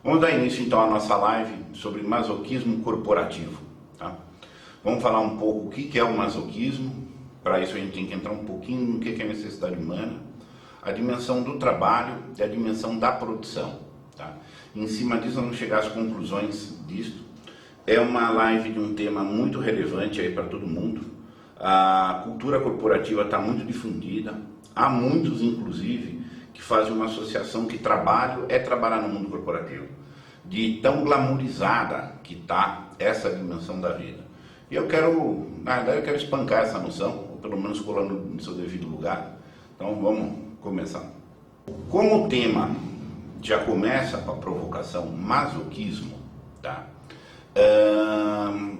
Vamos dar início então à nossa live sobre masoquismo corporativo. Tá? Vamos falar um pouco o que é o masoquismo. Para isso a gente tem que entrar um pouquinho no que é a necessidade humana, a dimensão do trabalho e a dimensão da produção. Tá? Em cima disso vamos chegar às conclusões disto. É uma live de um tema muito relevante aí para todo mundo. A cultura corporativa está muito difundida. Há muitos, inclusive, que fazem uma associação que trabalho é trabalhar no mundo corporativo. De tão glamourizada que está essa dimensão da vida. E eu quero, na verdade, eu quero espancar essa noção, ou pelo menos colando no seu devido lugar. Então vamos começar. Como o tema já começa com a provocação masoquismo, tá?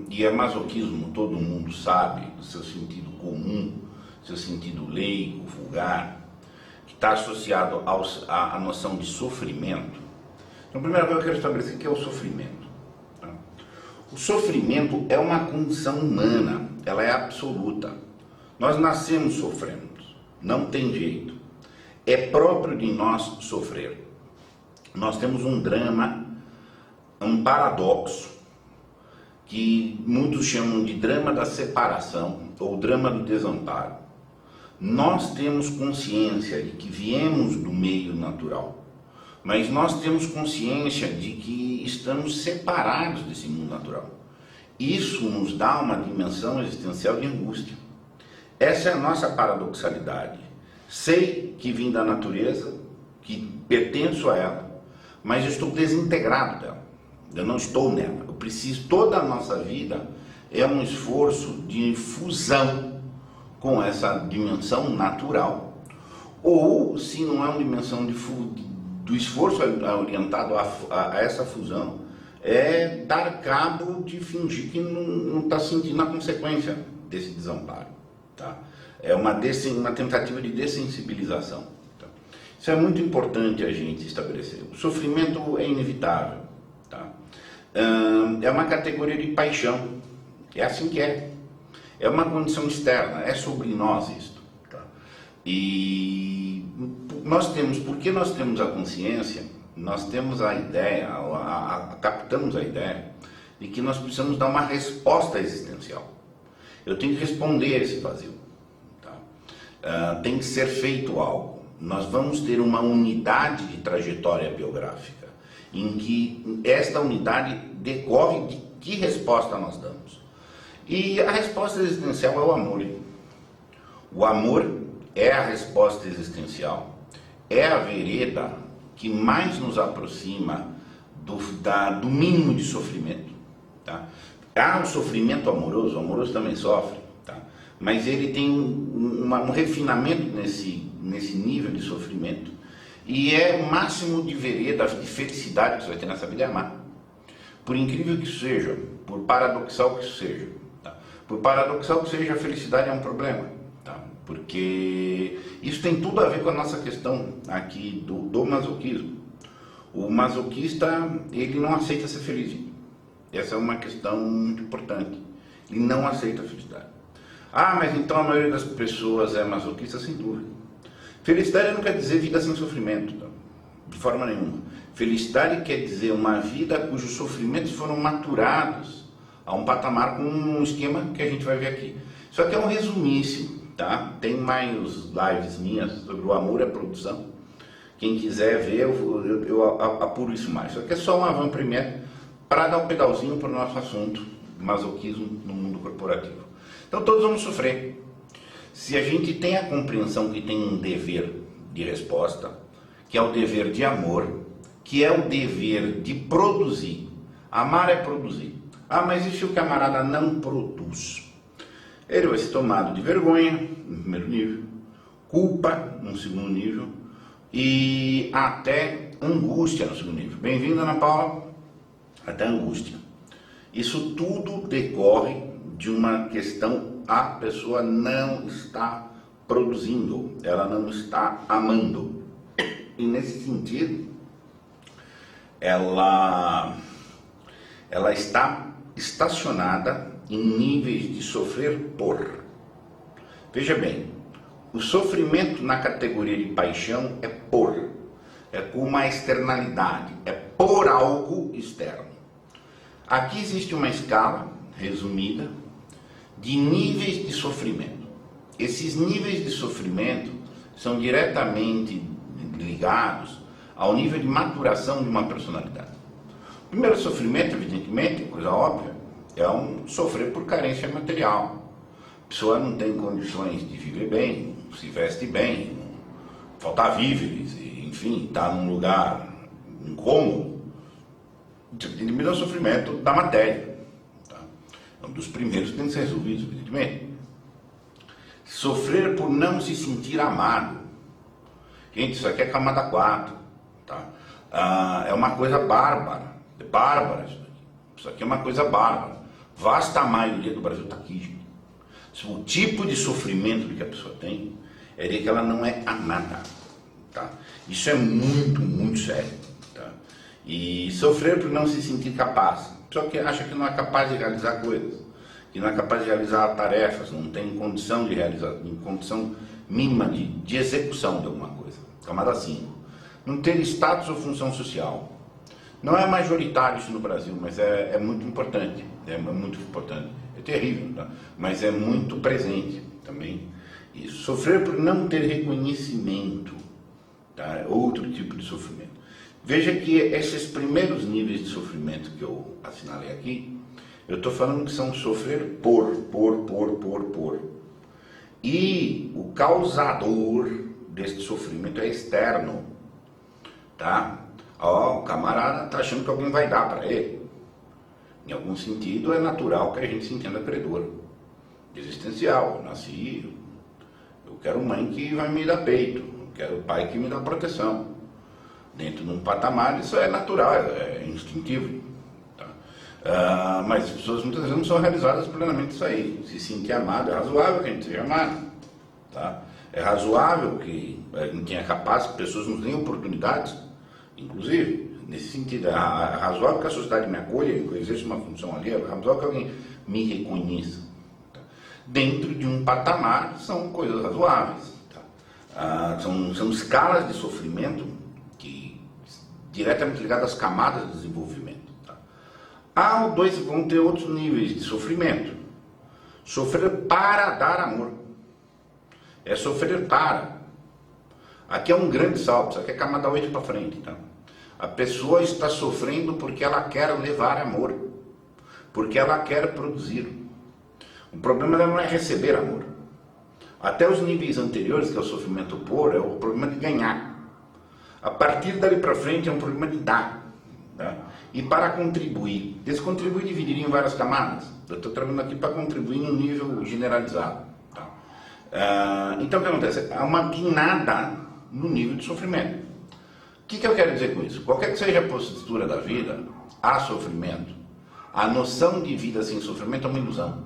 E é masoquismo, todo mundo sabe, no seu sentido comum, seu sentido leigo, vulgar, que está associado à noção de sofrimento. Então, a primeira coisa que eu quero estabelecer que é o sofrimento. Tá? O sofrimento é uma condição humana, ela é absoluta. Nós nascemos sofrendo, não tem jeito. É próprio de nós sofrer. Nós temos um drama, um paradoxo, que muitos chamam de drama da separação ou drama do desamparo. Nós temos consciência de que viemos do meio natural, mas nós temos consciência de que estamos separados desse mundo natural. Isso nos dá uma dimensão existencial de angústia. Essa é a nossa paradoxalidade. Sei que vim da natureza, que pertenço a ela, mas estou desintegrado dela. Eu não estou nela. Eu preciso, toda a nossa vida é um esforço de fusão com essa dimensão natural. Ou, se não é uma dimensão do esforço orientado a essa fusão, é dar cabo de fingir que não está sentindo a consequência desse desamparo. Tá? É uma tentativa de dessensibilização. Tá? Isso é muito importante a gente estabelecer. O sofrimento é inevitável. Tá? É uma categoria de paixão. É assim que é. É uma condição externa. É sobre nós isto. Tá? E porque nós temos a consciência, nós temos a ideia, captamos a ideia de que nós precisamos dar uma resposta existencial. Eu tenho que responder a esse vazio. Tá? Tem que ser feito algo. Nós vamos ter uma unidade de trajetória biográfica, em que esta unidade decorre de que resposta nós damos. E a resposta existencial é o amor. O amor é a resposta existencial, é a vereda que mais nos aproxima do mínimo de sofrimento. Tá? Há o sofrimento amoroso, o amoroso também sofre, tá? Mas ele tem um refinamento nesse nível de sofrimento. E é o máximo de vereda, de felicidade que você vai ter nessa vida é amar. Por incrível que isso seja, por paradoxal que isso seja. Tá? Por paradoxal que seja, a felicidade é um problema. Tá? Porque isso tem tudo a ver com a nossa questão aqui do masoquismo. O masoquista, ele não aceita ser feliz. Essa é uma questão muito importante. Ele não aceita a felicidade. Ah, mas então a maioria das pessoas é masoquista? Sem dúvida. Felicidade não quer dizer vida sem sofrimento, tá? De forma nenhuma. Felicidade quer dizer uma vida cujos sofrimentos foram maturados a um patamar com um esquema que a gente vai ver aqui. Isso aqui é um resumíssimo, tá? Tem mais lives minhas sobre o amor e a produção. Quem quiser ver, eu apuro isso mais. Isso aqui é só uma avant-première para dar um pedalzinho para o nosso assunto, masoquismo no mundo corporativo. Então todos vamos sofrer. Se a gente tem a compreensão que tem um dever de resposta, que é o dever de amor, que é o dever de produzir. Amar é produzir. Ah, mas e se o camarada não produz? Ele vai ser tomado de vergonha, no primeiro nível, culpa, no segundo nível, e até angústia no segundo nível. Bem-vinda, Ana Paula. Até angústia. Isso tudo decorre de uma questão: a pessoa não está produzindo, ela não está amando. E nesse sentido, ela está estacionada em níveis de sofrer por. Veja bem, o sofrimento na categoria de paixão é por, é com uma externalidade, é por algo externo. Aqui existe uma escala resumida de níveis de sofrimento. Esses níveis de sofrimento são diretamente ligados ao nível de maturação de uma personalidade. O primeiro sofrimento, evidentemente, coisa óbvia, é um sofrer por carência material. A pessoa não tem condições de viver bem, se veste bem, faltar víveres, enfim, está num lugar incômodo. Evidentemente é o sofrimento da matéria. Tá? É um dos primeiros que tem que ser resolvido, evidentemente. Sofrer por não se sentir amado. Gente, isso aqui é camada 4. Tá? É uma coisa bárbara. É bárbara isso aqui. Isso aqui é uma coisa bárbara. Vasta maioria do Brasil está aqui, gente. O tipo de sofrimento que a pessoa tem é de que ela não é amada. Tá? Isso é muito, muito sério. Tá? E sofrer por não se sentir capaz. A pessoa que acha que não é capaz de realizar coisas, que não é capaz de realizar tarefas, não tem condição de realizar, condição mínima de execução de alguma coisa. Camada 5. Não ter status ou função social. Não é majoritário isso no Brasil, mas é muito importante. É muito importante. É terrível, tá? Mas é muito presente também. E sofrer por não ter reconhecimento, tá? É outro tipo de sofrimento. Veja que esses primeiros níveis de sofrimento que eu assinalei aqui, eu estou falando que são sofrer por. E o causador deste sofrimento é externo, tá? O camarada está achando que alguém vai dar para ele. Em algum sentido, é natural que a gente se entenda credor. Existencial. Eu nasci, eu quero mãe que vai me dar peito, eu quero pai que me dá proteção. Dentro de um patamar, isso é natural, é instintivo. Tá? Mas as pessoas muitas vezes não são realizadas plenamente isso aí. Se sentir amado, é razoável que a gente seja amado. Tá? É razoável que quem é capaz, que pessoas nos deem oportunidades. Inclusive, nesse sentido, é razoável que a sociedade me acolha, que exerça uma função ali, é razoável que alguém me reconheça. Tá? Dentro de um patamar, são coisas razoáveis. Tá? São escalas de sofrimento que diretamente ligadas às camadas de desenvolvimento. Tá? Vão ter outros níveis de sofrimento. Sofrer para dar amor. É sofrer para. Aqui é um grande salto, isso aqui é camada 8 para frente. Tá? A pessoa está sofrendo porque ela quer levar amor, porque ela quer produzir. O problema dela não é receber amor. Até os níveis anteriores, que é o sofrimento por, é o problema de ganhar. A partir dali para frente é um problema de dar. Tá? E para contribuir. Esse contribuir dividiria em várias camadas. Eu estou trabalhando aqui para contribuir em um nível generalizado. Tá? Então o que acontece? Há uma guinada no nível de sofrimento. O que eu quero dizer com isso? Qualquer que seja a postura da vida, há sofrimento. A noção de vida sem sofrimento é uma ilusão.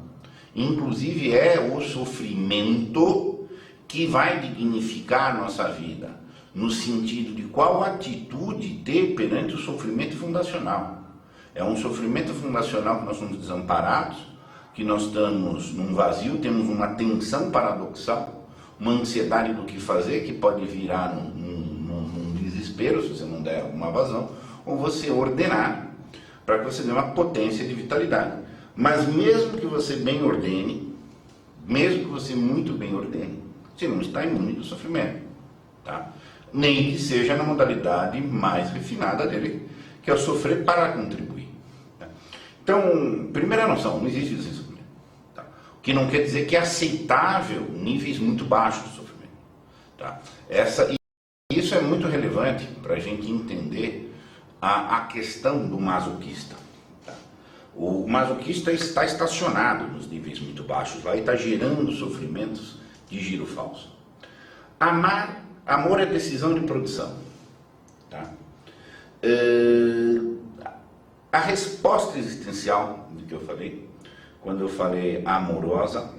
Inclusive é o sofrimento que vai dignificar a nossa vida, no sentido de qual atitude ter perante o sofrimento fundacional. É um sofrimento fundacional que nós somos desamparados, que nós estamos num vazio, temos uma tensão paradoxal, uma ansiedade do que fazer, que pode virar num desespero, se você não der uma vazão, ou você ordenar, para que você dê uma potência de vitalidade. Mas mesmo que você bem ordene, mesmo que você muito bem ordene, você não está imune do sofrimento. Tá? Nem que seja na modalidade mais refinada dele, que é o sofrer para contribuir. Tá? Então, primeira noção, não existe isso. O que não quer dizer que é aceitável níveis muito baixos de sofrimento. Tá? Isso é muito relevante para a gente entender a questão do masoquista. Tá? O masoquista está estacionado nos níveis muito baixos lá e está gerando sofrimentos de giro falso. Amor é decisão de produção. Tá? A resposta existencial do que eu falei, quando eu falei amorosa,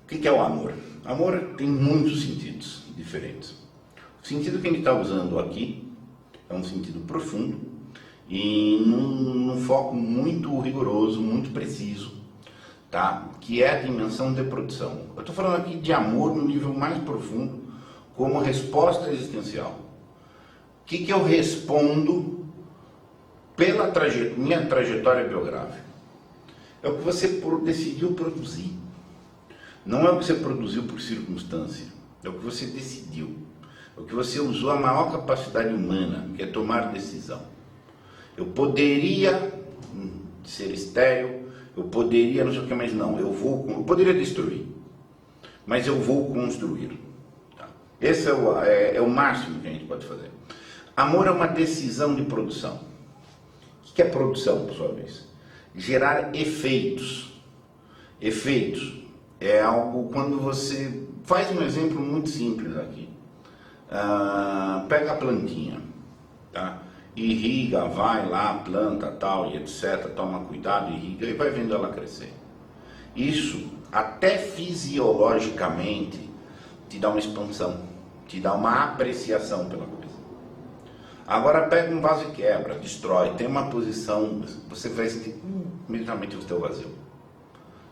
o que é o amor? Amor tem muitos sentidos diferentes. O sentido que a gente está usando aqui é um sentido profundo e num foco muito rigoroso, muito preciso, tá? Que é a dimensão de produção. Eu estou falando aqui de amor no nível mais profundo, como resposta existencial. que eu respondo pela minha trajetória biográfica? É o que você decidiu produzir. Não é o que você produziu por circunstância, é o que você decidiu. É o que você usou a maior capacidade humana, que é tomar decisão. Eu poderia ser estéril, eu poderia não sei o que, mas não, eu poderia destruir, mas eu vou construir. Tá? Esse é o máximo que a gente pode fazer. Amor é uma decisão de produção. O que é produção, por sua vez? Gerar efeitos. Efeitos é algo quando você faz um exemplo muito simples aqui. Pega a plantinha, tá? Irriga, vai lá, planta, tal e etc. Toma cuidado, irriga e vai vendo ela crescer. Isso, até fisiologicamente, te dá uma expansão, te dá uma apreciação pela coisa. Agora pega um vaso e quebra, destrói, tem uma posição, você vai sentir imediatamente o teu vazio.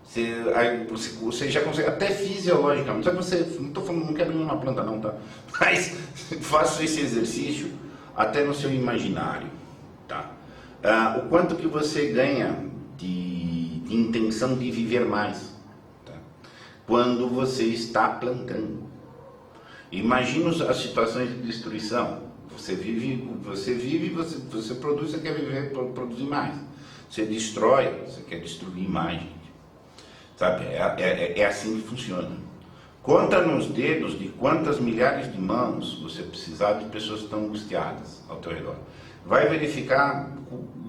Você já consegue, até fisiologicamente, só que você, não estou falando, não quebra nenhuma planta não, tá? Mas faça esse exercício até no seu imaginário, tá? O quanto que você ganha de intenção de viver mais, tá? Quando você está plantando. Imagina as situações de destruição. Você vive, você produz, você quer viver, produzir mais. Você destrói, você quer destruir mais, gente. Sabe? É assim que funciona. Conta nos dedos de quantas milhares de mãos você precisar de pessoas que estão angustiadas ao teu redor. Vai verificar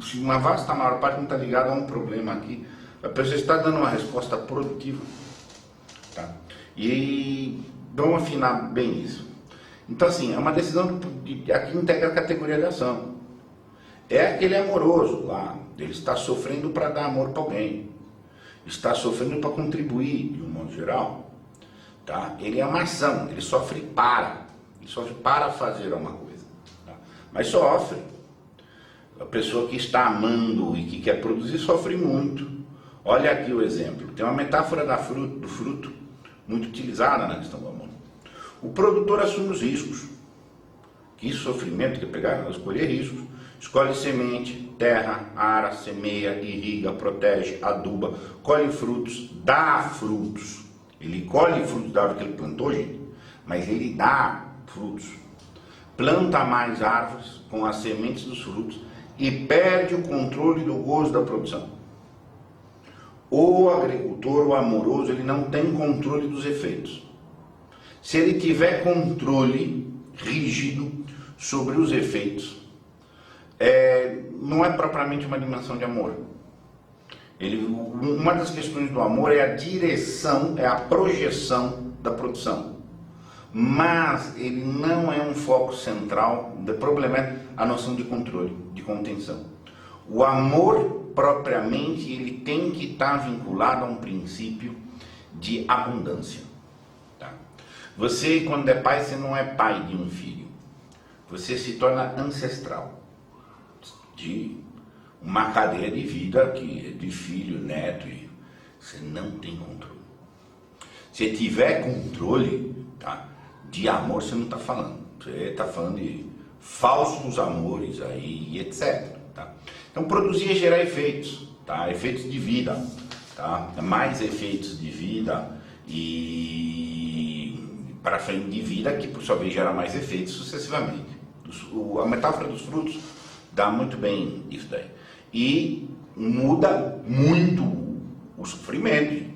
se uma vasta maior parte não está ligada a um problema aqui. A pessoa está dando uma resposta produtiva. Tá? E vamos afinar bem isso. Então, assim, é uma decisão aqui integra a categoria de ação. É aquele amoroso lá, ele está sofrendo para dar amor para alguém, está sofrendo para contribuir, de um modo geral. Tá? Ele é uma ação, ele sofre para fazer alguma coisa. Tá? Mas sofre. A pessoa que está amando e que quer produzir sofre muito. Olha aqui o exemplo. Tem uma metáfora do fruto muito utilizada na questão do amor. O produtor assume os riscos. Que sofrimento que é pegar, escolher riscos. Escolhe semente, terra, ara, semeia, irriga, protege, aduba, colhe frutos, dá frutos. Ele colhe frutos da árvore que ele plantou, gente, mas ele dá frutos. Planta mais árvores com as sementes dos frutos e perde o controle do gozo da produção. O agricultor, o amoroso, ele não tem controle dos efeitos. Se ele tiver controle rígido sobre os efeitos, não é propriamente uma dimensão de amor. Uma das questões do amor é a direção, é a projeção da produção. Mas ele não é um foco central, o problema é a noção de controle, de contenção. O amor, propriamente, ele tem que estar vinculado a um princípio de abundância. Tá? Você, quando é pai, você não é pai de um filho. Você se torna ancestral de uma cadeia de vida que é de filho, neto, e você não tem controle. Se tiver controle, tá, de amor, você não está falando. Você está falando de falsos amores aí, etc. Tá? Então, produzir é gerar efeitos, tá? Efeitos de vida, tá? Mais efeitos de vida e para frente de vida, que por sua vez gera mais efeitos sucessivamente. A metáfora dos frutos dá muito bem isso daí. E muda muito o sofrimento.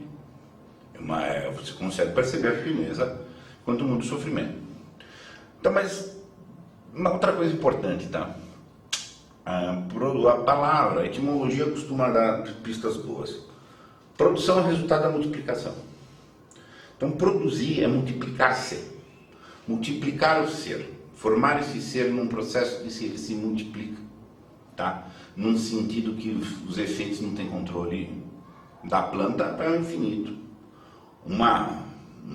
Você consegue perceber a firmeza quando muda o sofrimento. Então, mas uma outra coisa importante, tá? A palavra, a etimologia costuma dar pistas boas. Produção é resultado da multiplicação. Então, produzir é multiplicar-se. Multiplicar o ser. Formar esse ser num processo que ele se multiplica. Tá? Num sentido que os efeitos não têm controle da planta para o infinito. Uma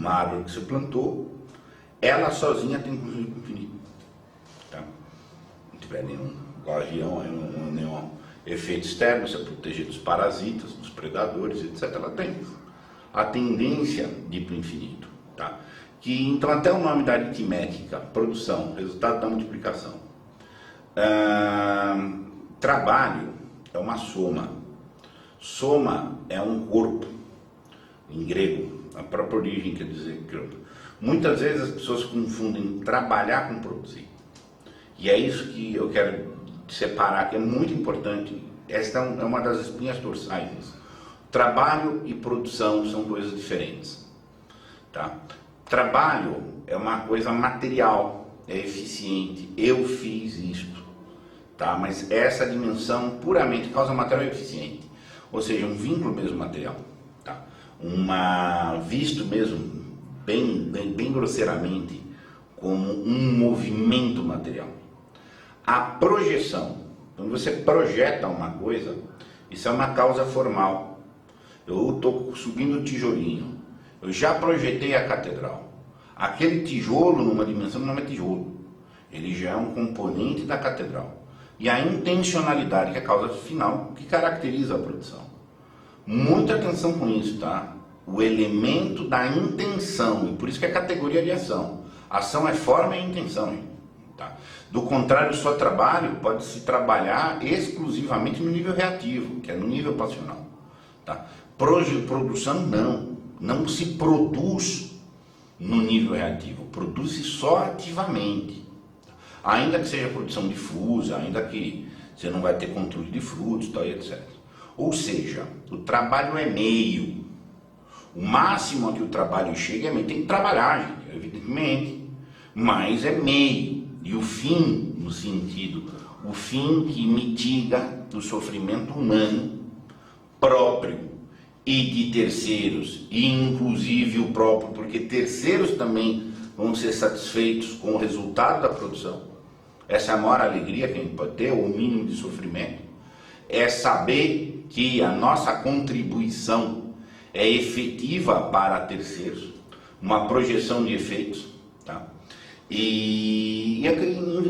árvore que você plantou, ela sozinha tem controle do infinito. Tá? Não tiver nenhum guardião, nenhum efeito externo, você proteger dos parasitas, dos predadores, etc. Ela tem a tendência de ir para o infinito. Tá? Então até o nome da aritmética, produção, resultado da multiplicação. Trabalho é uma soma. Soma é um corpo, em grego, a própria origem quer dizer corpo. Muitas vezes as pessoas confundem trabalhar com produzir. E é isso que eu quero separar, que é muito importante. Esta é uma das espinhas dorsais. Trabalho e produção são coisas diferentes. Tá? Trabalho é uma coisa material, é eficiente. Eu fiz isto. Tá? Mas essa dimensão puramente causa material eficiente. Ou seja, um vínculo mesmo material. Tá? Visto mesmo bem grosseiramente como um movimento material. A projeção, quando você projeta uma coisa, isso é uma causa formal. Eu estou subindo o tijolinho, eu já projetei a catedral. Aquele tijolo numa dimensão não é tijolo, ele já é um componente da catedral. E a intencionalidade, que é a causa final, que caracteriza a produção. Muita atenção com isso, tá? O elemento da intenção, e por isso que é categoria de ação. Ação é forma e intenção, hein? Tá? Do contrário, o seu trabalho pode se trabalhar exclusivamente no nível reativo, que é no nível passional. Tá? Produção não se produz no nível reativo, produz-se só ativamente. Ainda que seja produção difusa, ainda que você não vai ter controle de frutos, tal, etc. Ou seja, o trabalho é meio. O máximo a que o trabalho chega é meio. Tem que trabalhar, gente, evidentemente, mas é meio. E o fim, no sentido, o fim que mitiga o sofrimento humano próprio e de terceiros, e inclusive o próprio, porque terceiros também vão ser satisfeitos com o resultado da produção. Essa é a maior alegria que a gente pode ter, ou o mínimo de sofrimento, é saber que a nossa contribuição é efetiva para terceiros, uma projeção de efeitos, tá? E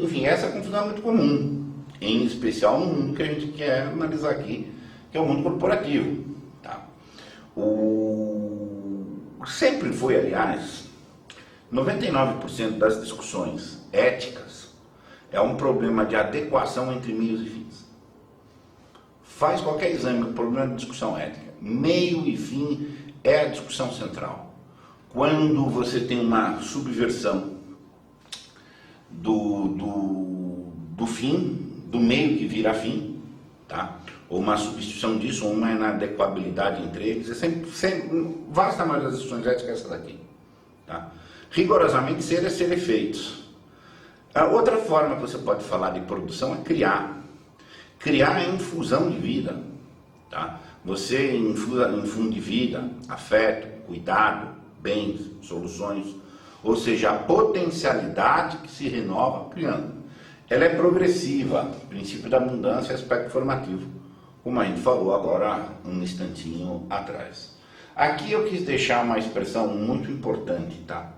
enfim, essa confusão é muito comum, em especial no mundo que a gente quer analisar aqui, que é o mundo corporativo, tá? Sempre foi, aliás, 99% das discussões éticas é um problema de adequação entre meios e fins. Faz qualquer exame, o problema de discussão ética. Meio e fim é a discussão central. Quando você tem uma subversão do fim, do meio que vira fim, tá? Ou uma substituição disso, ou uma inadequabilidade entre eles, é sempre vasta maioria das discussões éticas é essa daqui. Tá? Rigorosamente, ser é ser efeitos. A outra forma que você pode falar de produção é criar. Criar é infusão de vida. Tá? Você infunde vida, afeto, cuidado, bens, soluções, ou seja, a potencialidade que se renova criando. Ela é progressiva, princípio da abundância e aspecto formativo, como a gente falou agora um instantinho atrás. Aqui eu quis deixar uma expressão muito importante, tá?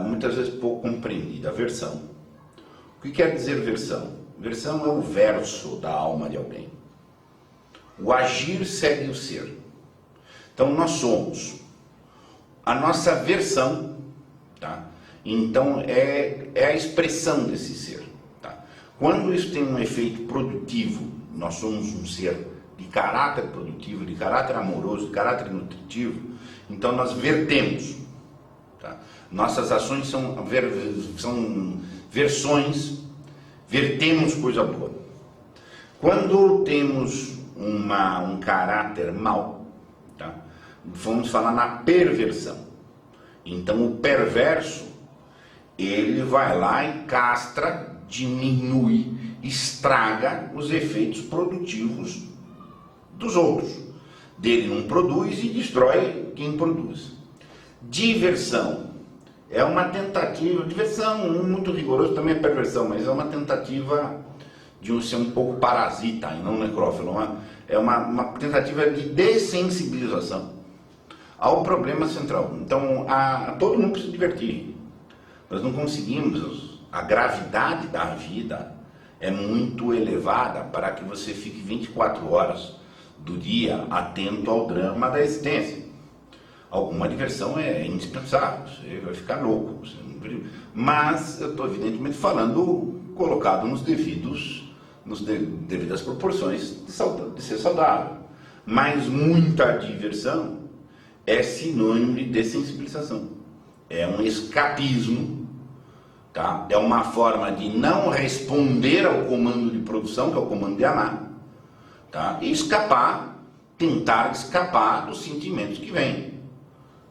Muitas vezes pouco compreendida, versão. O que quer dizer versão? Versão é o verso da alma de alguém. O agir segue o ser. Então nós somos a nossa versão, tá? Então é a expressão desse ser. Tá? Quando isso tem um efeito produtivo, nós somos um ser de caráter produtivo, de caráter amoroso, de caráter nutritivo, então nós vertemos. Tá? Nossas ações são versões, vertemos coisa boa. Quando temos um caráter mau, tá? Vamos falar na perversão. Então o perverso, ele vai lá e castra, diminui, estraga os efeitos produtivos dos outros. Dele não produz e destrói quem produz. Diversão é uma tentativa, diversão muito rigoroso também é perversão, mas é uma tentativa de ser um pouco parasita e não necrófilo, é uma tentativa de dessensibilização ao problema central. Então todo mundo precisa se divertir. Nós não conseguimos, a gravidade da vida é muito elevada para que você fique 24 horas do dia atento ao drama da existência. Alguma diversão é indispensável, você vai ficar louco. Mas eu estou evidentemente falando colocado devidas proporções de ser saudável. Mas muita diversão é sinônimo de dessensibilização. É um escapismo, tá? É uma forma de não responder ao comando de produção, que é o comando de amar, tá? E tentar escapar dos sentimentos que vêm.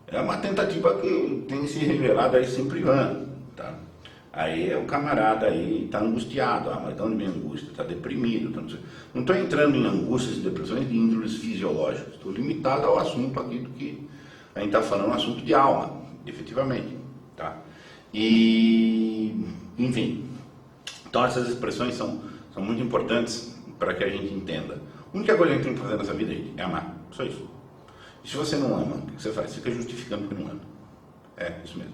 É uma tentativa que tem se revelado aí sempre vã, tá? Aí o camarada aí está angustiado, mas de onde vem angústia? Está deprimido. Não estou entrando em angústias e depressões de índoles fisiológicos, estou limitado ao assunto aqui do que a gente está falando, um assunto de alma, efetivamente, tá? E, enfim, então essas expressões são muito importantes para que a gente entenda. A única coisa que a gente tem que fazer nessa vida, gente, é amar, só isso. E se você não ama, o que você faz? Você fica justificando que não ama. É, isso mesmo.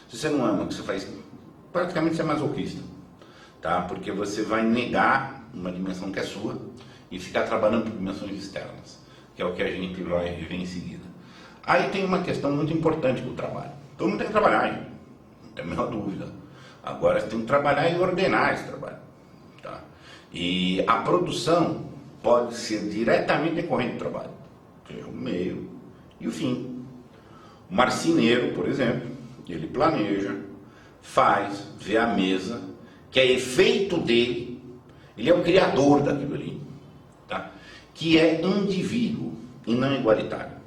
Se você não ama, o que você faz? Praticamente você é masoquista, tá? Porque você vai negar uma dimensão que é sua e ficar trabalhando por dimensões externas, que é o que a gente vai ver em seguida. Aí tem uma questão muito importante com o trabalho. Todo mundo tem que trabalhar, gente. Não tem a menor dúvida. Agora você tem que trabalhar e ordenar esse trabalho, tá? E a produção pode ser diretamente decorrente do trabalho, que é o meio e o fim. O marceneiro, por exemplo, ele planeja, faz, vê a mesa, que é efeito dele, ele é o criador daquilo ali, tá? Que é indivíduo e não igualitário.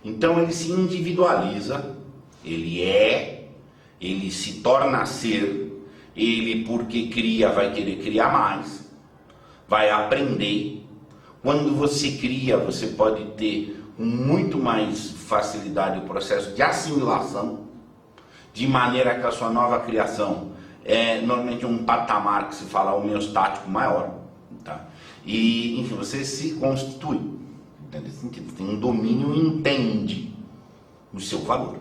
Então ele se individualiza, ele se torna a ser, ele porque cria vai querer criar mais, vai aprender. Quando você cria, você pode ter com muito mais facilidade o processo de assimilação, de maneira que a sua nova criação é normalmente um patamar que se fala homeostático maior, tá? E, enfim, você se constitui, nesse sentido, tem um domínio e entende o seu valor,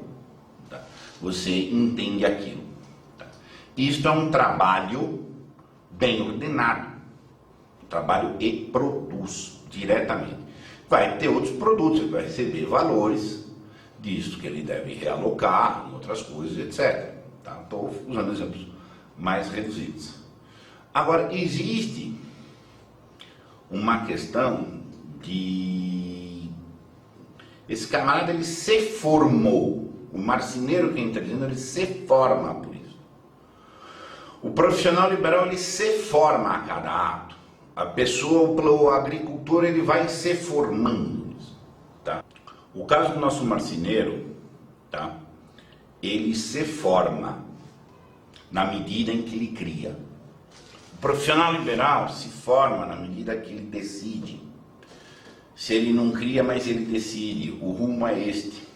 tá? Você entende aquilo, tá? Isto é um trabalho bem ordenado, um trabalho e produz diretamente. Vai ter outros produtos, ele vai receber valores disso que ele deve realocar em outras coisas, etc. Tá? Estou usando exemplos mais reduzidos. Agora, existe uma questão de... Esse camarada, ele se formou. O marceneiro que está dizendo, ele se forma por isso. O profissional liberal, ele se forma a cada ato. A pessoa, o agricultor, ele vai se formando nisso, tá? O caso do nosso marceneiro, tá? Ele se forma na medida em que ele cria. O profissional liberal se forma na medida que ele decide. Se ele não cria, mas ele decide, o rumo é este,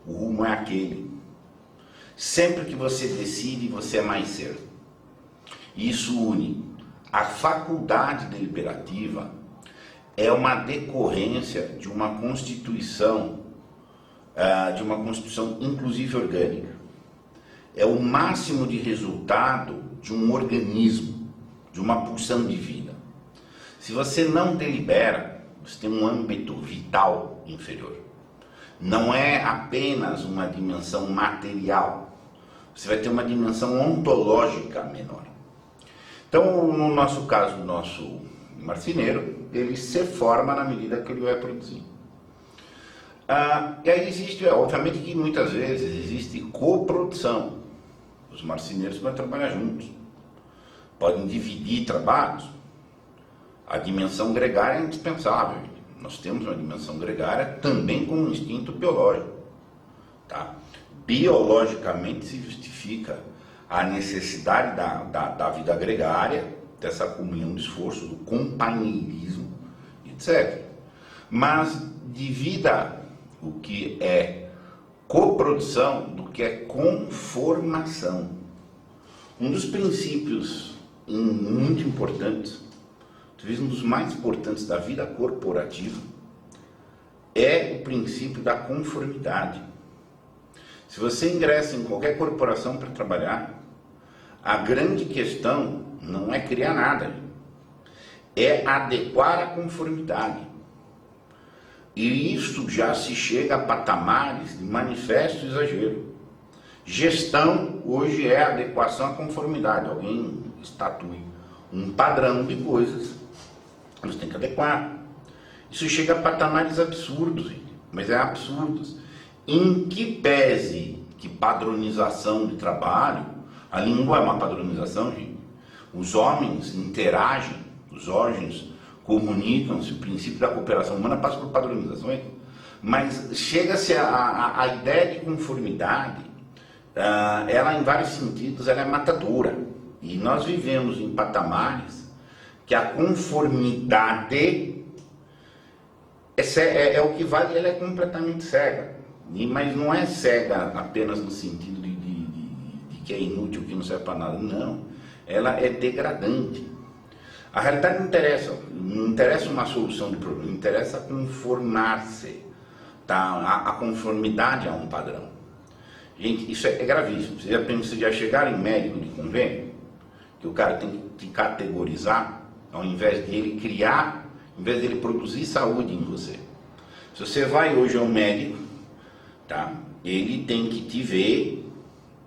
o rumo é aquele. Sempre que você decide, você é mais certo. Isso une. A faculdade deliberativa é uma decorrência de uma constituição inclusive orgânica. É o máximo de resultado de um organismo, de uma pulsão de vida. Se você não delibera, você tem um âmbito vital inferior. Não é apenas uma dimensão material, você vai ter uma dimensão ontológica menor. Então, no nosso caso, o nosso marceneiro, ele se forma na medida que ele vai produzir. E aí existe, obviamente que muitas vezes existe coprodução. Os marceneiros vão trabalhar juntos. Podem dividir trabalhos. A dimensão gregária é indispensável. Nós temos uma dimensão gregária também com um instinto biológico. Tá? Biologicamente se justifica a necessidade da vida gregária, dessa comunhão de esforço, do companheirismo, etc. Mas divida o que é coprodução do que é conformação. Um dos princípios muito importantes, talvez um dos mais importantes da vida corporativa, é o princípio da conformidade. Se você ingressa em qualquer corporação para trabalhar, a grande questão não é criar nada, é adequar a conformidade. E isso já se chega a patamares de manifesto exagero. Gestão hoje é adequação à conformidade. Alguém estatue um padrão de coisas, você tem que adequar. Isso chega a patamares absurdos, gente, mas é absurdos. Em que pese que padronização de trabalho, a língua é uma padronização, gente. Os homens interagem, os órgãos comunicam-se, o princípio da cooperação humana passa por padronizações, mas chega-se a ideia de conformidade, ela em vários sentidos ela é matadora. E nós vivemos em patamares que a conformidade é o que vale, ela é completamente cega. Mas não é cega apenas no sentido de que é inútil, que não serve para nada. Não, ela é degradante. A realidade não interessa uma solução de problema, interessa conformar-se, tá? A conformidade a um padrão. Gente, isso é gravíssimo. Vocês já chegaram em médico de convênio, que o cara tem que te categorizar, ao invés de ele criar, ao invés de ele produzir saúde em você. Se você vai hoje ao médico, tá? Ele tem que te ver,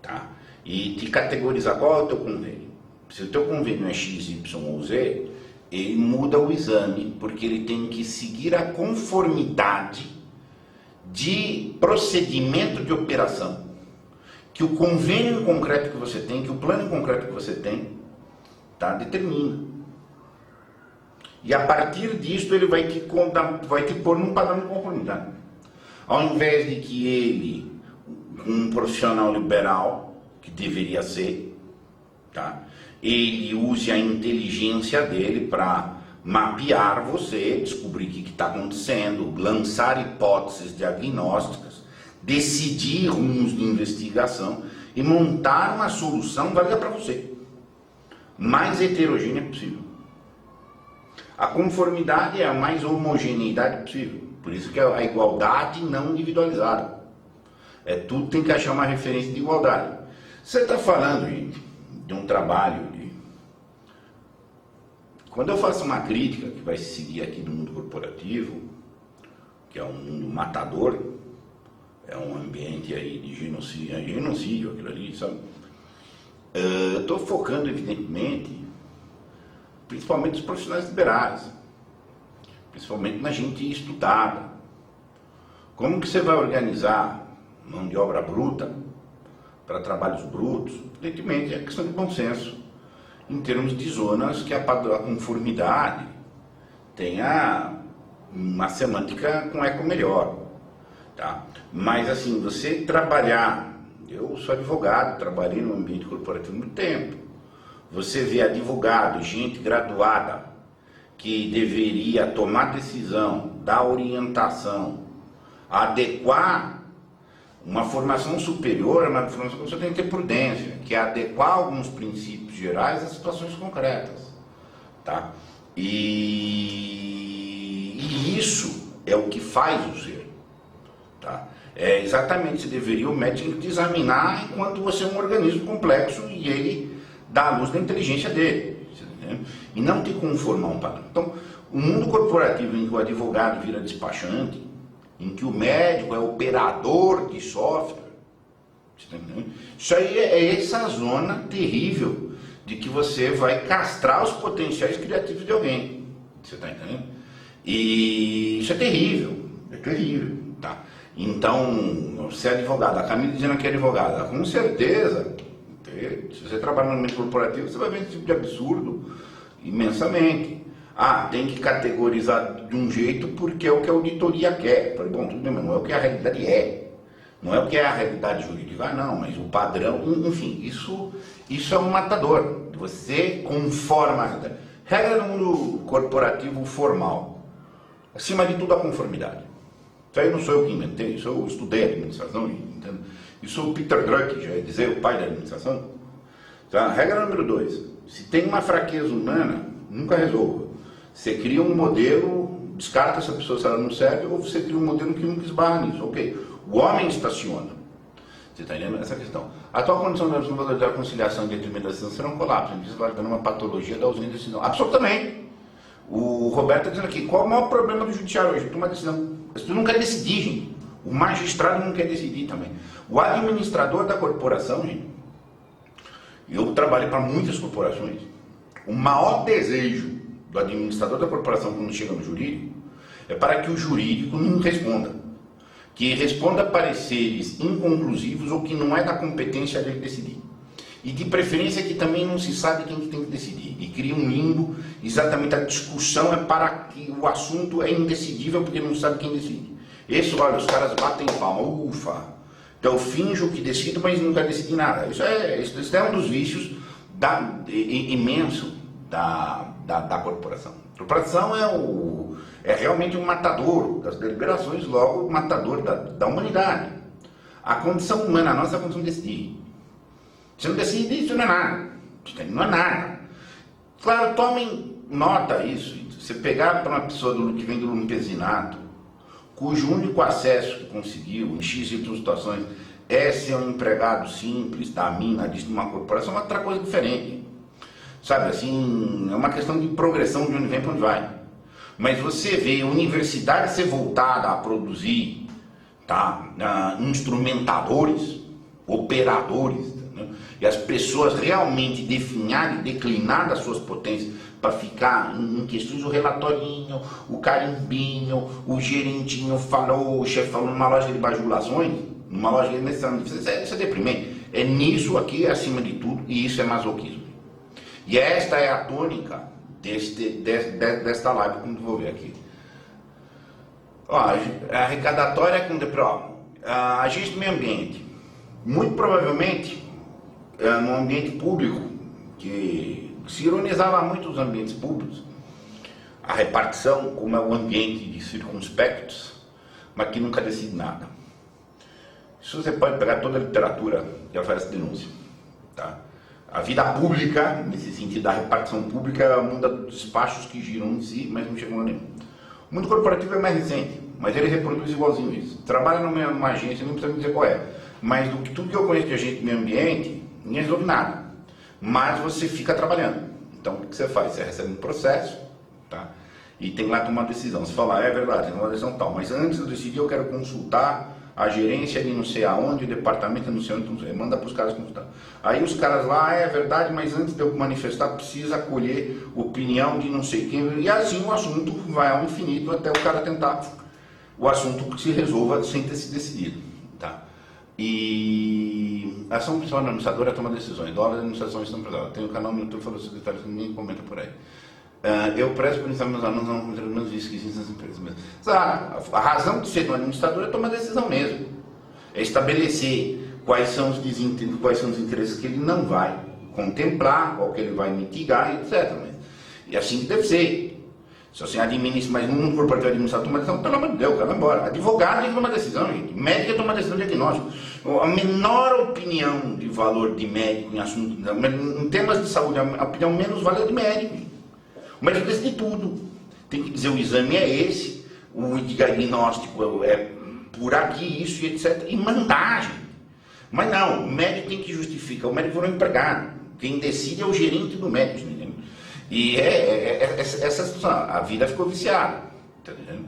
tá? E te categorizar. Qual é o teu convênio? Se o teu convênio é X, Y ou Z, ele muda o exame, porque ele tem que seguir a conformidade de procedimento de operação que o convênio em concreto que você tem, que o plano em concreto que você tem, tá? Determina. E a partir disso ele vai te pôr num padrão de conformidade. Ao invés de que ele, um profissional liberal, que deveria ser, tá? Ele use a inteligência dele para mapear você, descobrir o que está acontecendo, lançar hipóteses diagnósticas, decidir rumos de investigação e montar uma solução válida para você, mais heterogênea possível. A conformidade é a mais homogeneidade possível, por isso que é a igualdade não individualizada. Tudo tem que achar uma referência de igualdade. Você está falando, gente, de um trabalho de... Quando eu faço uma crítica que vai se seguir aqui do mundo corporativo, que é um mundo matador, é um ambiente aí de genocídio aquilo ali, sabe? Eu estou focando, evidentemente, principalmente os profissionais liberais, principalmente na gente estudada. Como que você vai organizar mão de obra bruta para trabalhos brutos? Evidentemente, é questão de bom senso, em termos de zonas que a conformidade tenha uma semântica com eco melhor, tá? Mas assim, você trabalhar, eu sou advogado, trabalhei no ambiente corporativo há muito tempo, você vê advogado, gente graduada, que deveria tomar decisão, dar orientação, adequar uma formação superior, uma formação que você tem que ter prudência, que é adequar alguns princípios gerais às situações concretas, tá? E isso é o que faz o ser, tá? É exatamente, você deveria, o médico te examinar enquanto você é um organismo complexo e ele dá a luz da inteligência dele, entendeu? E não te conformar a um padrão. Então, o mundo corporativo em que o advogado vira despachante, em que o médico é operador de software, você tá entendendo? Isso aí é essa zona terrível de que você vai castrar os potenciais criativos de alguém, você está entendendo? E isso é terrível, tá? Então, você é advogado, a Camila dizendo que é advogada, com certeza, se você trabalha no ambiente corporativo, você vai ver esse tipo de absurdo imensamente. Tem que categorizar de um jeito porque é o que a auditoria quer. Falei, bom, tudo bem, mas não é o que a realidade é. Não é o que é a realidade jurídica. Não, mas o padrão, enfim, isso é um matador. Você conforma a realidade. Regra no mundo corporativo formal. Acima de tudo, a conformidade. Isso aí não sou eu que inventei, isso eu estudei administração, entendo? Isso o Peter Drucker, já ia dizer, o pai da administração. Tá? Regra número 2. Se tem uma fraqueza humana, nunca resolva. Você cria um modelo, descarta essa pessoa se ela não serve, ou você cria um modelo que nunca esbarra nisso. Ok, o homem estaciona. Você está entendendo essa questão? A atual condição da conciliação e determinação será um colapso. Isso vai dando uma patologia da ausência de decisão. Absolutamente. O Roberto está dizendo aqui, qual o maior problema do judiciário hoje? Tomar decisão. As pessoas não querem decidir, gente. O magistrado não quer decidir também. O administrador da corporação, gente, Eu trabalhei para muitas corporações. O maior desejo do administrador da corporação quando chega no jurídico é para que o jurídico não responda. Que responda pareceres inconclusivos ou que não é da competência dele decidir. E de preferência que também não se sabe quem que tem que decidir. E cria um limbo, exatamente a discussão é para que o assunto é indecidível porque não sabe quem decide. Esse, olha, os caras batem palma, ufa. Então eu finjo que decido, mas nunca decidi nada. Isso é um dos vícios imenso da corporação. A corporação é realmente um matador das deliberações, logo um matador da humanidade. A condição humana, a nossa condição de decidir. Você não decide, isso não é nada. Não é nada. Claro, tomem nota isso. Você pegar para uma pessoa que vem do lumpesinato, cujo único acesso que conseguiu, em X situações, é ser um empregado simples, da mina, de uma corporação, é outra coisa diferente. Sabe, assim, é uma questão de progressão de onde vem para onde vai. Mas você vê a universidade ser voltada a produzir, tá, instrumentadores, operadores, e as pessoas realmente definharem e declinar das suas potências para ficar em questões, o relatorinho, o carimbinho, o gerentinho falou, o chefe falou numa loja de bajulações, numa loja de necessariamente, isso é deprimente. É nisso aqui, acima de tudo, e isso é masoquismo. E esta é a tônica desta live que eu vou ver aqui. Ó, a arrecadatória com agente do meio ambiente. Muito provavelmente, no ambiente público, que se ironizava muito os ambientes públicos, a repartição como é um ambiente de circunspectos, mas que nunca decide nada. Isso você pode pegar toda a literatura que ela faz essa denúncia. Tá? A vida pública, nesse sentido da repartição pública, é o mundo dos despachos que giram em si, mas não chegam a nenhum. O mundo corporativo é mais recente, mas ele reproduz igualzinho isso. Trabalha numa agência, não precisa me dizer qual é. Mas tudo que eu conheço de agente do meio ambiente, ninguém resolve nada. Mas você fica trabalhando. Então, o que você faz? Você recebe um processo, tá? E tem lá que tomar uma decisão. Você fala, é verdade, tem uma decisão tal. Mas antes de eu decidir, eu quero consultar a gerência de não sei aonde, o departamento de não sei onde, não sei. Manda para os caras consultar. Aí os caras lá, é verdade, mas antes de eu manifestar, precisa acolher opinião de não sei quem. E assim o assunto vai ao infinito até o cara tentar o assunto que se resolva sem ter se decidido. Tá? E a ação principal da administradora é tomar decisões. Dólar de administração estão para ela. Tem o canal no YouTube, falou secretário, ninguém comenta por aí. Eu prezo por ensinar meus alunos a não cometer os meus vícios nas empresas mesmo. A razão de ser do administrador é tomar decisão mesmo. É estabelecer quais são os interesses que ele não vai contemplar, qual que ele vai mitigar, etc. E assim que deve ser. Se você administra, mas num corporativo administrado toma decisão, pelo amor de Deus, vai embora. Advogado tem que tomar decisão, gente. Médico toma decisão de diagnóstico. A menor opinião de valor de médico em assuntos, em temas de saúde, a opinião menos válida de médico. O médico decide tudo. Tem que dizer o exame é esse, o diagnóstico é por aqui, isso e etc. E mandar, gente. Mas não, o médico tem que justificar. O médico foi um empregado. Quem decide é o gerente do médico, entendeu? E essa situação, a vida ficou viciada, tá entendendo?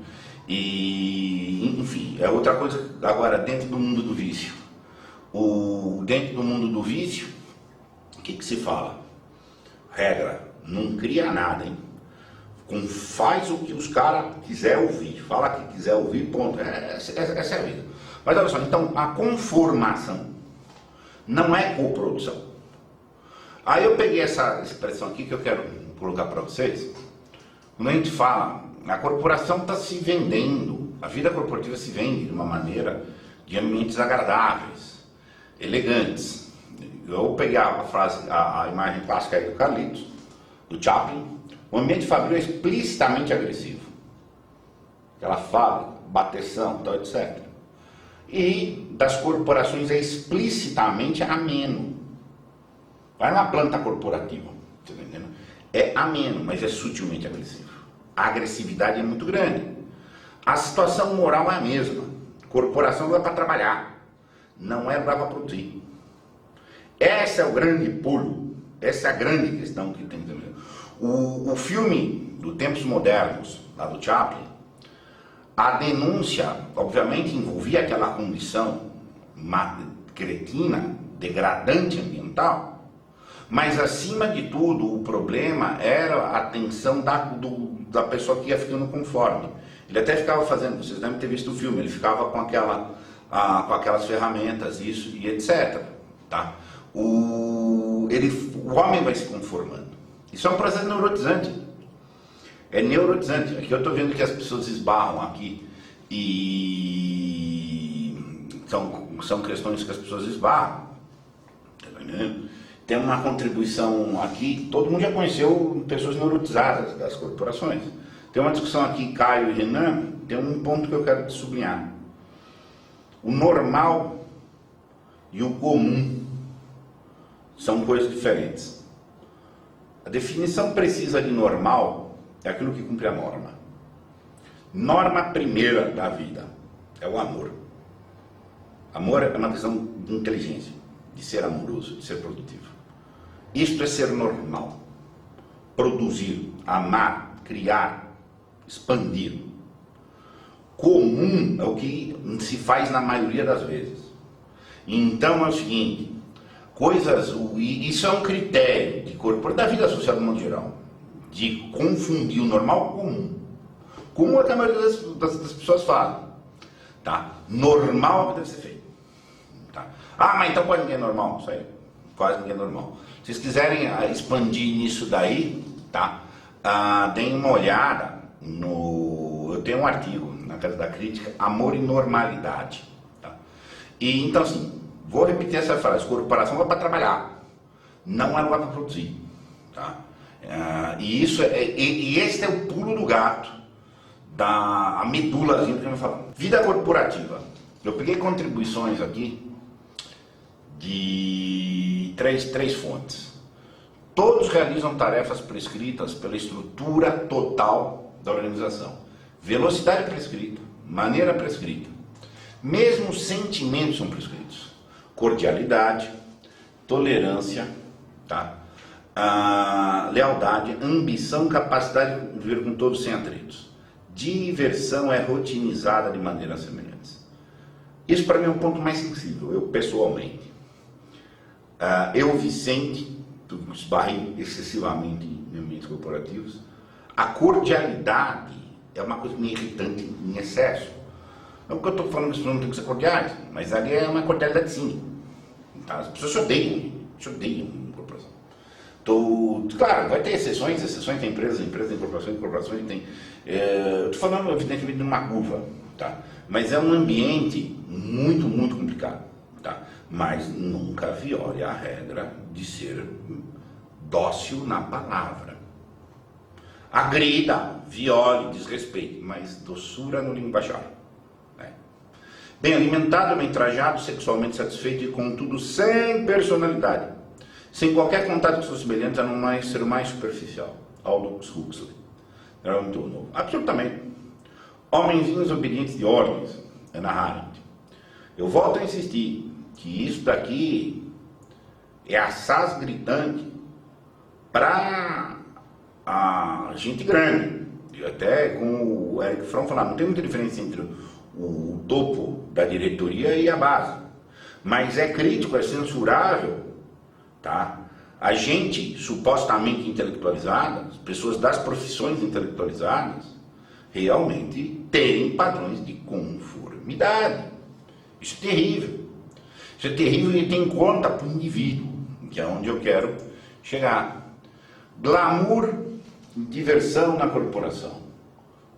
E, enfim, é outra coisa agora dentro do mundo do vício. Dentro do mundo do vício, o que se fala? Regra, não cria nada, hein? Faz o que os caras quiser ouvir, fala o que quiser ouvir, ponto. Essa é a vida. Mas olha só, então a conformação não é coprodução. Aí eu peguei essa expressão aqui que eu quero colocar para vocês. Quando a gente fala, a corporação está se vendendo, a vida corporativa se vende de uma maneira de ambientes agradáveis, elegantes. Eu peguei a frase, a imagem clássica aí do Carlitos, do Chaplin. O ambiente fabril é explicitamente agressivo. Aquela fábrica, bateção, tal, etc. E das corporações é explicitamente ameno. Vai numa planta corporativa, tá entendendo? É ameno, mas é sutilmente agressivo. A agressividade é muito grande. A situação moral é a mesma. Corporação não é para trabalhar, não é para produzir. Esse é o grande pulo, essa é a grande questão que tem que entender. O filme do Tempos Modernos, lá do Chaplin, a denúncia, obviamente, envolvia aquela condição cretina, degradante ambiental, Mas acima de tudo, o problema era a tensão da pessoa que ia ficando conforme. Ele até ficava fazendo, vocês devem ter visto o filme, ele ficava com com aquelas ferramentas, isso e etc. Tá? O homem vai se conformando. Isso é um processo neurotizante. É neurotizante. Aqui eu estou vendo que as pessoas esbarram aqui e são questões que as pessoas esbarram. Tá entendendo? Tem uma contribuição aqui, todo mundo já conheceu pessoas neurotizadas das corporações. Tem uma discussão aqui, Caio e Renan, tem um ponto que eu quero sublinhar. O normal e o comum são coisas diferentes. A definição precisa de normal é aquilo que cumpre a norma. Norma primeira da vida é o amor. Amor é uma questão de inteligência, de ser amoroso, de ser produtivo. Isto é ser normal. Produzir, amar, criar, expandir. Comum é o que se faz na maioria das vezes. Então é o seguinte, isso é um critério de da vida social de modo geral, de confundir o normal com o comum. Comum é o que a maioria das pessoas fazem. Tá? Normal é o que deve ser feito. Tá? Ah, mas então quase ninguém é normal. Isso aí, quase ninguém é normal. Se vocês quiserem expandir nisso daí, tá? Deem uma olhada eu tenho um artigo na Casa da Crítica, Amor e Normalidade. Tá? E então assim, vou repetir essa frase, corporação vai para trabalhar, não é lugar para produzir. Tá? E esse é o pulo do gato, a medulazinha que eu vou falar. Vida corporativa. Eu peguei contribuições aqui de três fontes. Todos realizam tarefas prescritas pela estrutura total da organização. Velocidade prescrita, maneira prescrita. Mesmo os sentimentos são prescritos. Cordialidade, tolerância, tá? Lealdade, ambição, capacidade de viver com todos sem atritos. Diversão é rotinizada de maneiras semelhantes. Isso para mim é um ponto mais sensível, eu pessoalmente. Vicente, esbarrei excessivamente em ambientes corporativos. A cordialidade é uma coisa meio irritante em excesso. Não porque eu estou falando que as pessoas não têm que ser cordiais, mas ali é uma cordialidade sim. Tá? As pessoas se odeiam em corporação. Claro, vai ter exceções, tem empresas, tem corporações, tem. Estou falando evidentemente de uma curva, tá? Mas é um ambiente muito, muito complicado. Tá? Mas nunca viole a regra de ser dócil na palavra. Agrida, viole, desrespeite, mas doçura no linguajar. Né? Bem alimentado, bem trajado, sexualmente satisfeito e contudo sem personalidade, sem qualquer contato com seus semelhantes, a não ser o mais superficial. Aldous Huxley. Era muito novo. Absolutamente. Homenzinhos obedientes de ordens, Hannah Arendt. Eu volto a insistir que isso daqui é assaz gritante para a gente grande. E até com o Eric Fromm falar, não tem muita diferença entre o topo da diretoria e a base. Mas é crítico, é censurável, tá? A gente supostamente intelectualizada, as pessoas das profissões intelectualizadas, realmente terem padrões de conformidade. Isso é terrível. Isso é terrível e tem conta para o indivíduo, que é onde eu quero chegar. Glamour e diversão na corporação.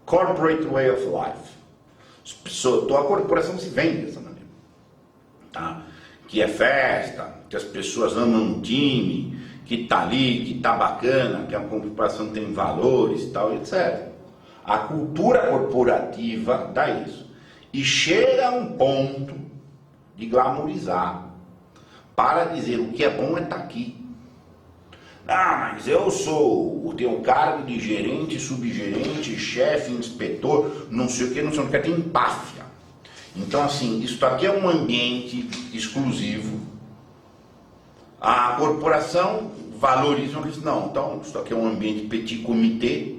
Corporate way of life. A corporação se vende dessa maneira. Tá? Que é festa, que as pessoas amam um time, que está ali, que está bacana, que a corporação tem valores e tal, etc. A cultura corporativa dá isso. E chega a um ponto de glamourizar, para dizer o que é bom é estar aqui. Mas eu tenho cargo de gerente, subgerente, chefe, inspetor, não sei o que, tem empáfia. Então assim, isso aqui é um ambiente exclusivo. A corporação valoriza, não, então isso aqui é um ambiente petit comité,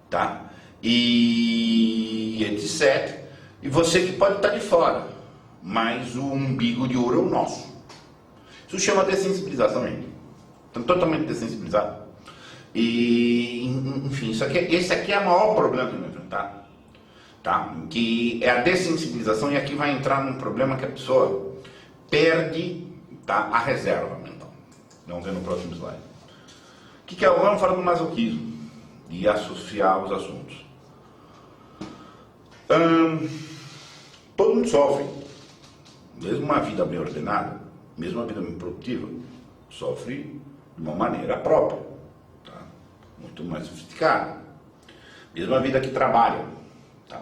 tá? E etc. E você que pode estar de fora, mas o umbigo de ouro é o nosso. Isso chama dessensibilização, gente. Estão totalmente dessensibilizados. E, enfim, esse aqui é o maior problema que nós enfrentar, tá? Que é a dessensibilização, e aqui vai entrar num problema que a pessoa perde, tá, a reserva mental. Vamos ver no próximo slide. O que é? Vamos falar do masoquismo e associar os assuntos. Todo mundo sofre, mesmo uma vida bem ordenada, mesmo uma vida bem produtiva, sofre de uma maneira própria, tá? Muito mais sofisticada, mesmo a vida que trabalha, tá?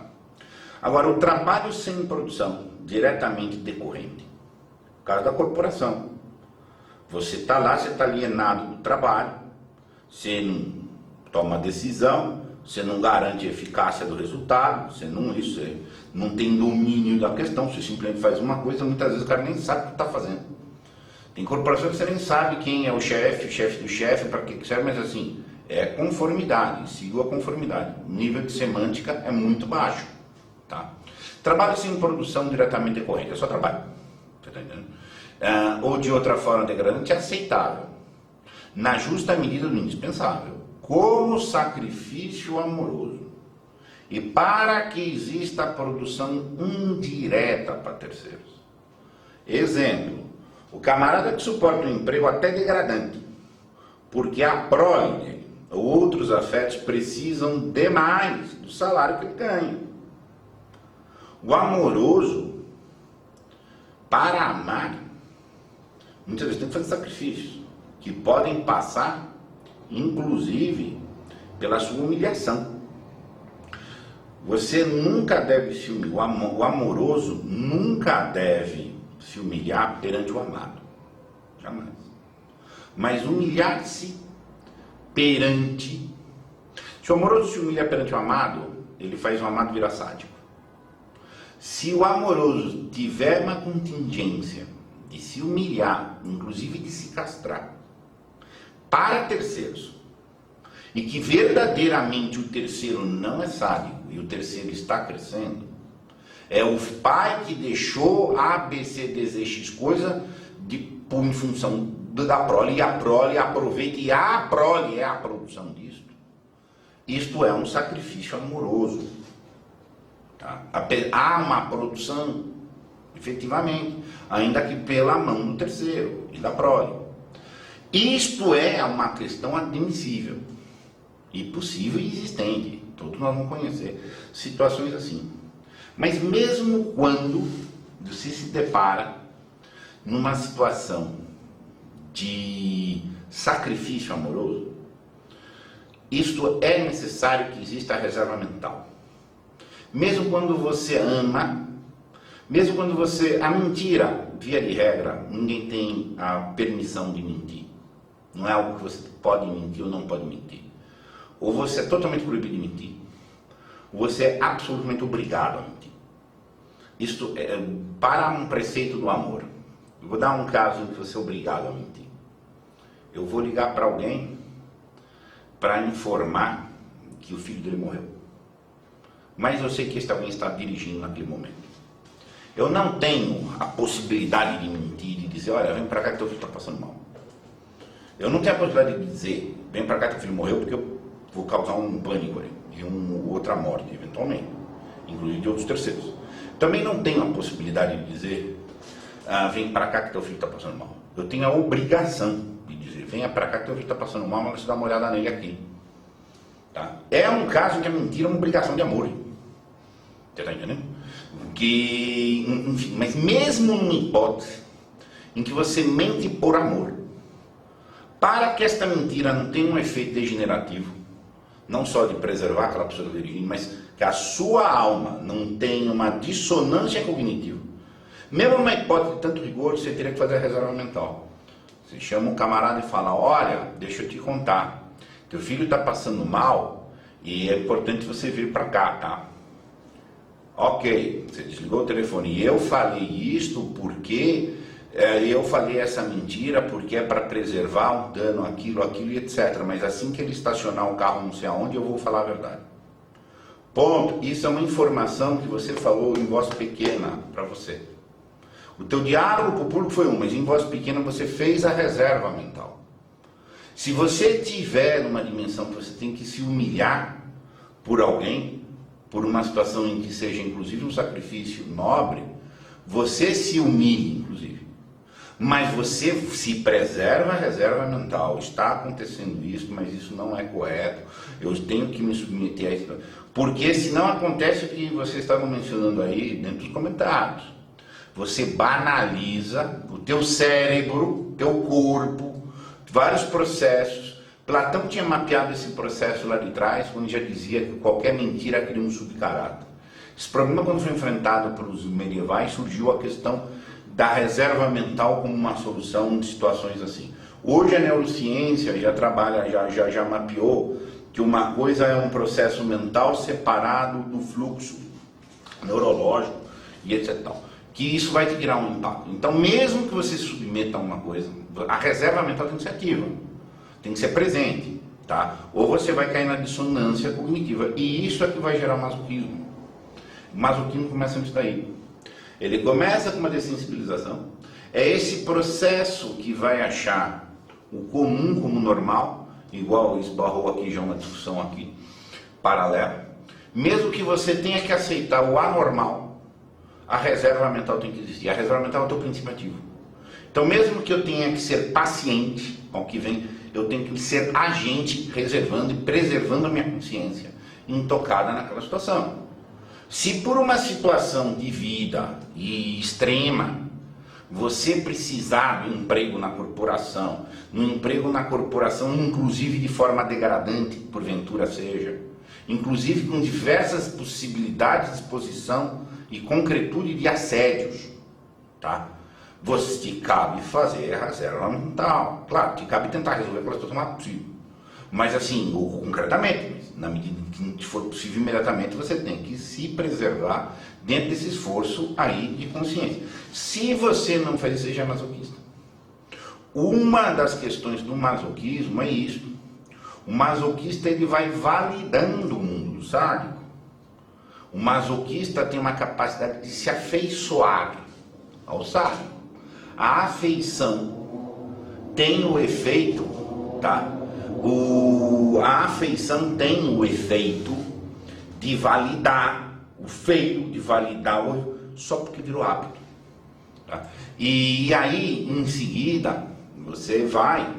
Agora, o trabalho sem produção, diretamente decorrente, no caso da corporação, você está lá, você está alienado do trabalho, você não toma decisão, você não garante a eficácia do resultado, você não tem domínio da questão, você simplesmente faz uma coisa, muitas vezes o cara nem sabe o que está fazendo. Tem corporações que você nem sabe quem é o chefe do chefe, para que serve, mas assim, é conformidade, siga a conformidade. O nível de semântica é muito baixo, tá? Trabalho sem produção diretamente decorrente, é só trabalho, você está entendendo? Ou de outra forma degradante, é aceitável, na justa medida do indispensável, como sacrifício amoroso, e para que exista a produção indireta para terceiros. Exemplo, o camarada que suporta um emprego até degradante, porque a prole dele, ou outros afetos precisam demais do salário que ele ganha. O amoroso, para amar, muitas vezes tem que fazer sacrifícios, que podem passar inclusive pela sua humilhação. Você nunca deve se humilhar, o amoroso nunca deve se humilhar perante o amado, jamais. Mas humilhar-se perante, se o amoroso se humilha perante o amado, ele faz o amado virar sádico. Se o amoroso tiver uma contingência de se humilhar, inclusive de se castrar, para terceiros, e que verdadeiramente o terceiro não é sádico e o terceiro está crescendo, é o pai que deixou A, B, C, D, Z, X coisa em função da prole, e a prole aproveita, e a prole é a produção disto. Isto é um sacrifício amoroso, tá? Há uma produção, efetivamente, ainda que pela mão do terceiro e da prole. Isto é uma questão admissível e possível e existente. Todos nós vamos conhecer situações assim. Mas mesmo quando você se depara numa situação de sacrifício amoroso, isto é necessário que exista a reserva mental. Mesmo quando você ama, mesmo quando você... A mentira, via de regra, ninguém tem a permissão de mentir. Não é algo que você pode mentir ou não pode mentir. Ou você é totalmente proibido de mentir, ou você é absolutamente obrigado a mentir. Isto é para um preceito do amor. Eu vou dar um caso em que você é obrigado a mentir. Eu vou ligar para alguém para informar que o filho dele morreu. Mas eu sei que este alguém está dirigindo naquele momento. Eu não tenho a possibilidade de mentir, de dizer, olha, vem para cá que teu filho está passando mal. Eu não tenho a possibilidade de dizer, vem para cá que o filho morreu, porque eu vou causar um pânico aí, e outra morte, eventualmente, inclusive de outros terceiros. Também não tenho a possibilidade de dizer, vem para cá que teu filho está passando mal. Eu tenho a obrigação de dizer, venha para cá que teu filho está passando mal, mas você dá uma olhada nele aqui. Tá? É um caso que a mentira é uma obrigação de amor. Você está entendendo? Enfim, mas mesmo numa hipótese em que você mente por amor, para que esta mentira não tenha um efeito degenerativo, não só de preservar aquela pessoa do regime, mas que a sua alma não tenha uma dissonância cognitiva, mesmo numa hipótese de tanto rigor, você teria que fazer a reserva mental. Você chama um camarada e fala, olha, deixa eu te contar, teu filho está passando mal e é importante você vir para cá, tá? Ok, você desligou o telefone, e eu falei isto porque eu falei essa mentira porque é para preservar um dano, aquilo e etc. Mas assim que ele estacionar o carro não sei aonde, eu vou falar a verdade. Ponto. Isso é uma informação que você falou em voz pequena para você. O teu diálogo para o público foi mas em voz pequena você fez a reserva mental. Se você tiver numa dimensão que você tem que se humilhar por alguém, por uma situação em que seja inclusive um sacrifício nobre, você se humilha, inclusive. Mas você se preserva a reserva mental. Está acontecendo isso, mas isso não é correto. Eu tenho que me submeter a isso. Porque senão acontece o que vocês estavam mencionando aí dentro dos comentários. Você banaliza o teu cérebro, teu corpo, vários processos. Platão tinha mapeado esse processo lá de trás, quando já dizia que qualquer mentira cria um subcaráter. Esse problema, quando foi enfrentado pelos medievais, surgiu a questão da reserva mental como uma solução de situações assim. Hoje a neurociência já trabalha, já mapeou que uma coisa é um processo mental separado do fluxo neurológico e etc. Que isso vai te tirar um impacto. Então, mesmo que você se submeta a uma coisa, a reserva mental tem que ser ativa, tem que ser presente, tá? Ou você vai cair na dissonância cognitiva, e isso é que vai gerar masoquismo. O masoquismo começa nisso daí. Ele começa com uma dessensibilização. É esse processo que vai achar o comum como normal, igual esbarrou aqui já uma discussão aqui paralela. Mesmo que você tenha que aceitar o anormal, a reserva mental tem que existir. A reserva mental é o teu princípio ativo. Então, mesmo que eu tenha que ser paciente ao que vem, eu tenho que ser agente, reservando e preservando a minha consciência, intocada naquela situação. Se por uma situação de vida e extrema, você precisar do emprego na corporação, inclusive de forma degradante, porventura seja, inclusive com diversas possibilidades de exposição e concretude de assédios, tá? Você te cabe fazer a reserva mental. Claro, te cabe tentar resolver aquela situação mais possível. Mas assim, ou concretamente, na medida que for possível imediatamente, você tem que se preservar dentro desse esforço aí de consciência. Se você não faz isso, seja masoquista. Uma das questões do masoquismo é isso. O masoquista, ele vai validando o mundo do sádico. O masoquista tem uma capacidade de se afeiçoar ao sádico. A afeição tem o efeito, tá? A afeição tem o efeito de validar o feio, de validar o só porque virou hábito. Tá? E aí, em seguida, você vai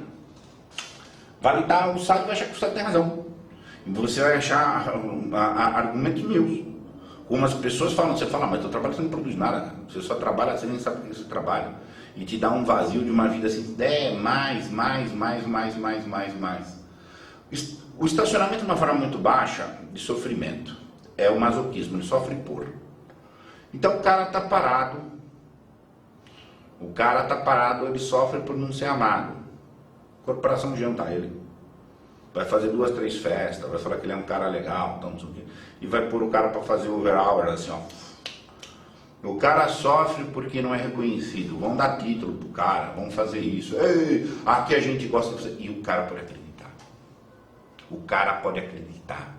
validar o sábio e vai achar que o sábio tem razão. E você vai achar argumentos meus. Como as pessoas falam, você fala, mas teu trabalho você não produz nada, cara. Você só trabalha, você nem sabe o que você trabalha. E te dá um vazio de uma vida assim, mais. O estacionamento é uma forma muito baixa de sofrimento. É o masoquismo, ele sofre por. Então o cara está parado. Ele sofre por não ser amado. A corporação janta ele. Vai fazer 2, 3 festas, vai falar que ele é um cara legal, então não sei o quê. E vai pôr o cara para fazer overall, assim, ó. O cara sofre porque não é reconhecido. Vão dar título pro cara, vão fazer isso. Ei, aqui a gente gosta de você. E o cara pode acreditar. O cara pode acreditar.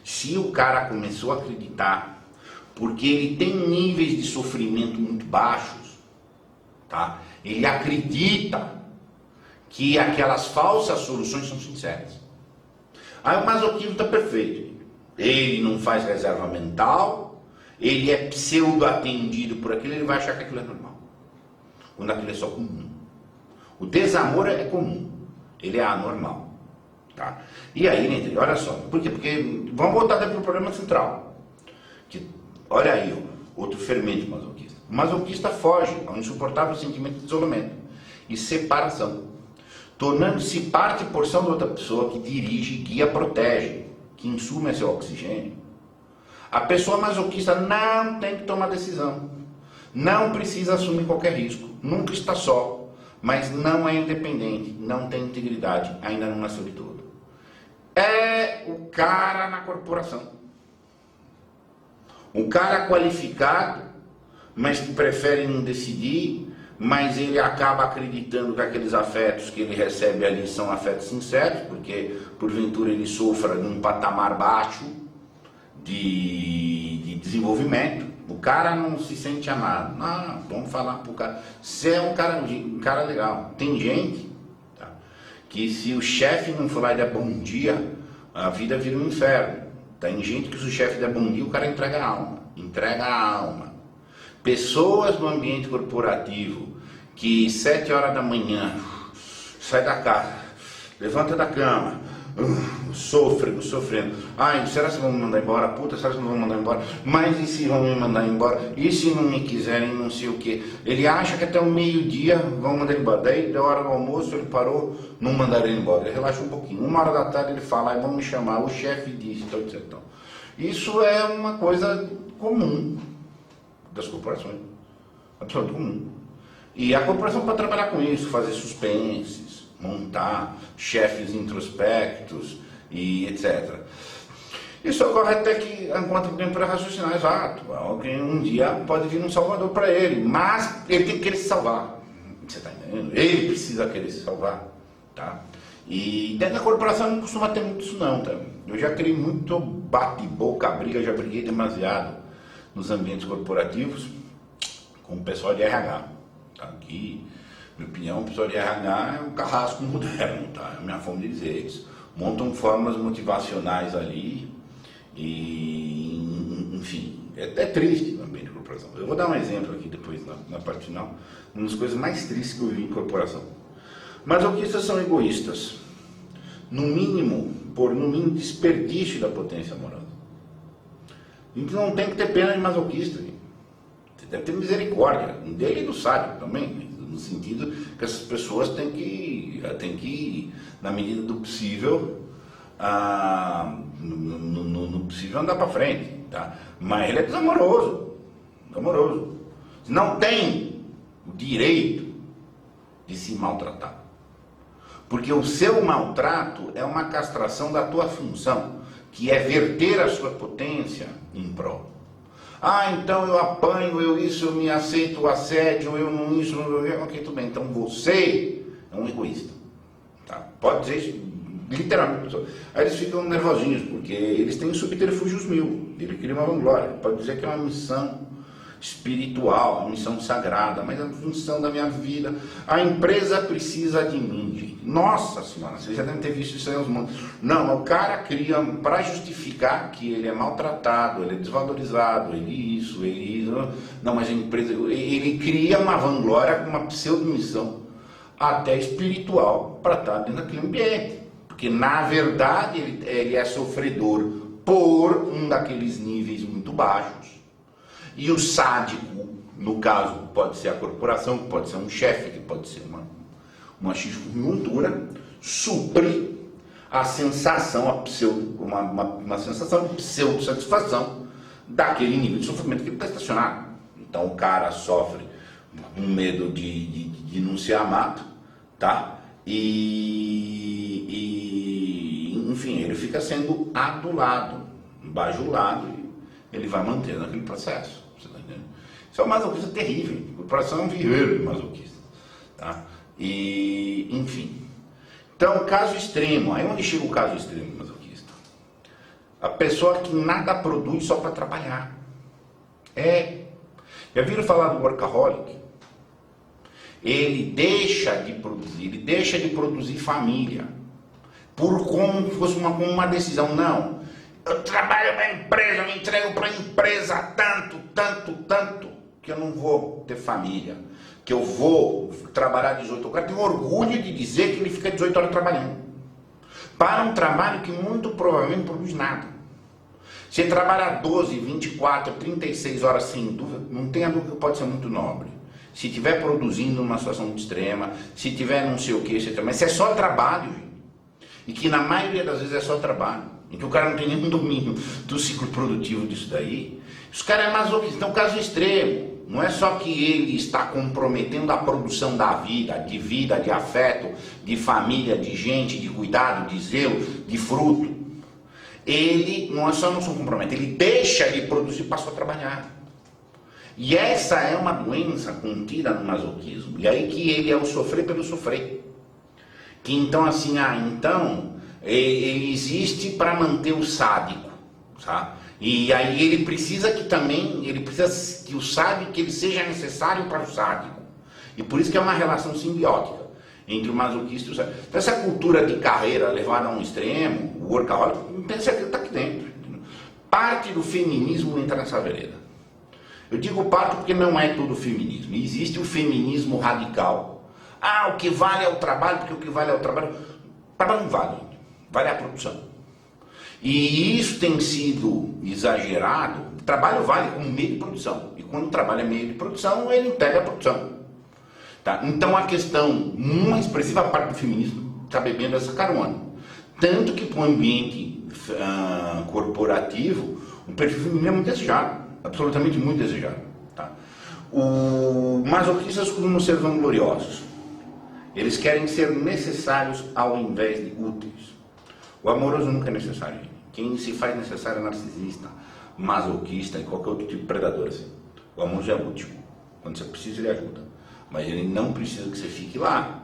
Se o cara começou a acreditar, porque ele tem níveis de sofrimento muito baixos, tá? Ele acredita que aquelas falsas soluções são sinceras. Aí o masoquismo está perfeito. Ele não faz reserva mental, ele é pseudo-atendido por aquilo, ele vai achar que aquilo é normal. Quando aquilo é só comum. O desamor é comum, ele é anormal. Tá? E aí, olha só, por quê? Porque vamos voltar para o problema central. Que, olha aí, outro fermento masoquista. O masoquista foge ao insuportável sentimento de isolamento e separação, tornando-se parte e porção de outra pessoa que dirige, guia, protege, que insuma seu oxigênio. A pessoa masoquista não tem que tomar decisão, não precisa assumir qualquer risco, nunca está só, mas não é independente, não tem integridade, ainda não nasceu de todo. É o cara na corporação. Um cara qualificado, mas que prefere não decidir, mas ele acaba acreditando que aqueles afetos que ele recebe ali são afetos sinceros, porque porventura ele sofra num patamar baixo de desenvolvimento. O cara não se sente amado. Não, vamos falar pro cara. Você é um cara legal. Tem gente, tá, que se o chefe não for lá e der bom dia, a vida vira um inferno. Tem gente que se o chefe der bom dia, o cara entrega a alma. Entrega a alma. Pessoas no ambiente corporativo que 7 horas da manhã sai da casa, levanta da cama, sofrendo. Ai, será que vão me mandar embora? Puta, será que não vão me mandar embora? Mas e se vão me mandar embora? E se não me quiserem, não sei o que? Ele acha que até o meio-dia vão mandar ele embora. Daí, da hora do almoço, ele parou, não mandaram ele embora. Ele relaxa um pouquinho. 1 hora da tarde ele fala, ai, vão me chamar, o chefe disse, então. Isso é uma coisa comum das corporações. Absolutamente comum. E a corporação pode trabalhar com isso, fazer suspenses, montar chefes introspectos e etc. Isso ocorre até que, enquanto tempo para raciocinar, exato. Alguém um dia pode vir um salvador para ele, mas ele tem que querer se salvar. Você está entendendo? Ele precisa querer se salvar. Tá? E dentro da corporação não costuma ter muito isso não. Tá? Eu já criei muito bate-boca, briga, já briguei demasiado nos ambientes corporativos com o pessoal de RH. Tá? Aqui, minha opinião, o pessoal de RH é um carrasco moderno, tá? É a minha forma de dizer. Eles montam formas motivacionais ali e, enfim, é triste no ambiente de corporação. Eu vou dar um exemplo aqui depois, na parte final, uma das coisas mais tristes que eu vi em corporação. Masoquistas são egoístas, no mínimo desperdício da potência amorosa. A gente não tem que ter pena de masoquista, gente. Você deve ter misericórdia, dele e do sádico também, no sentido que essas pessoas têm que na medida do possível, no possível andar para frente, tá? Mas ele é desamoroso. Não tem o direito de se maltratar. Porque o seu maltrato é uma castração da tua função, que é verter a sua potência em prol. Ah, então eu apanho, eu me aceito o assédio, eu não isso, ok, tudo bem. Então você é um egoísta. Tá? Pode dizer isso, literalmente. Aí eles ficam nervosinhos, porque eles têm subterfúgios mil. Ele cria uma vanglória. Pode dizer que é uma missão espiritual, uma missão sagrada, mas é a função da minha vida. A empresa precisa de mim, gente. Nossa senhora, vocês já devem ter visto isso aí aos montes. Não, o cara cria para justificar que ele é maltratado, ele é desvalorizado, ele isso. Não, mas a empresa, ele cria uma vanglória com uma pseudo-missão até espiritual para estar dentro daquele ambiente. Porque na verdade ele é sofredor por um daqueles níveis muito baixos. E o sádico, no caso, pode ser a corporação, pode ser um chefe, que pode ser uma juntura, supre a sensação, uma sensação de pseudo-satisfação daquele nível de sofrimento que ele está estacionado. Então o cara sofre um medo de não mato, tá? Enfim, ele fica sendo adulado, bajulado, e ele vai mantendo aquele processo. Você tá entendendo? Isso é uma masoquista terrível. A corporação é um viveiro de masoquista. Tá? E, enfim. Então, caso extremo. Aí onde chega o caso extremo do masoquista? A pessoa que nada produz só para trabalhar. Já viram falar do workaholic? Ele deixa de produzir família. Por como fosse uma decisão. Não. Eu trabalho para a empresa, eu me entrego para a empresa tanto, que eu não vou ter família, que eu vou trabalhar 18 horas. O cara tem orgulho de dizer que ele fica 18 horas trabalhando. Para um trabalho que muito provavelmente não produz nada. Se ele trabalhar 12, 24, 36 horas sem dúvida, não tenha dúvida que pode ser muito nobre. Se estiver produzindo numa situação muito extrema, se tiver não sei o que, mas se é só trabalho, gente. E que na maioria das vezes é só trabalho. Em que o cara não tem nenhum domínio do ciclo produtivo disso daí. Os caras é masoquista. Então, caso extremo. Não é só que ele está comprometendo a produção da vida, de afeto, de família, de gente, de cuidado, de zelo, de fruto. Ele não se compromete, ele deixa de produzir e passou a trabalhar. E essa é uma doença contida no masoquismo. E aí que ele é o sofrer pelo sofrer. Que então assim, ele existe para manter o sádico, tá? E aí ele precisa que o sádico ele seja necessário para o sádico. E por isso que é uma relação simbiótica. entre o masoquista e o sadista. Então essa cultura de carreira levada a um extremo, o workaholic, pensa que está aqui dentro. Parte do feminismo entra nessa vereda. Eu digo parte porque não é todo feminismo. Existe o feminismo radical. Ah, o que vale é o trabalho, porque o que vale é o trabalho. O trabalho não vale, vale a produção. E isso tem sido exagerado. O trabalho vale como meio de produção. E quando o trabalho é meio de produção, ele integra a produção. Tá? Então a questão, uma expressiva parte do feminismo está bebendo essa carona. Tanto que para o ambiente corporativo, o perfil feminino é muito desejado. Absolutamente muito desejado. Tá? Os masoquistas costumam ser vangloriosos. Eles querem ser necessários ao invés de úteis. O amoroso nunca é necessário. Quem se faz necessário é narcisista, masoquista e qualquer outro tipo de predador. Assim. O amoroso é útil. Quando você precisa, ele ajuda. Mas ele não precisa que você fique lá.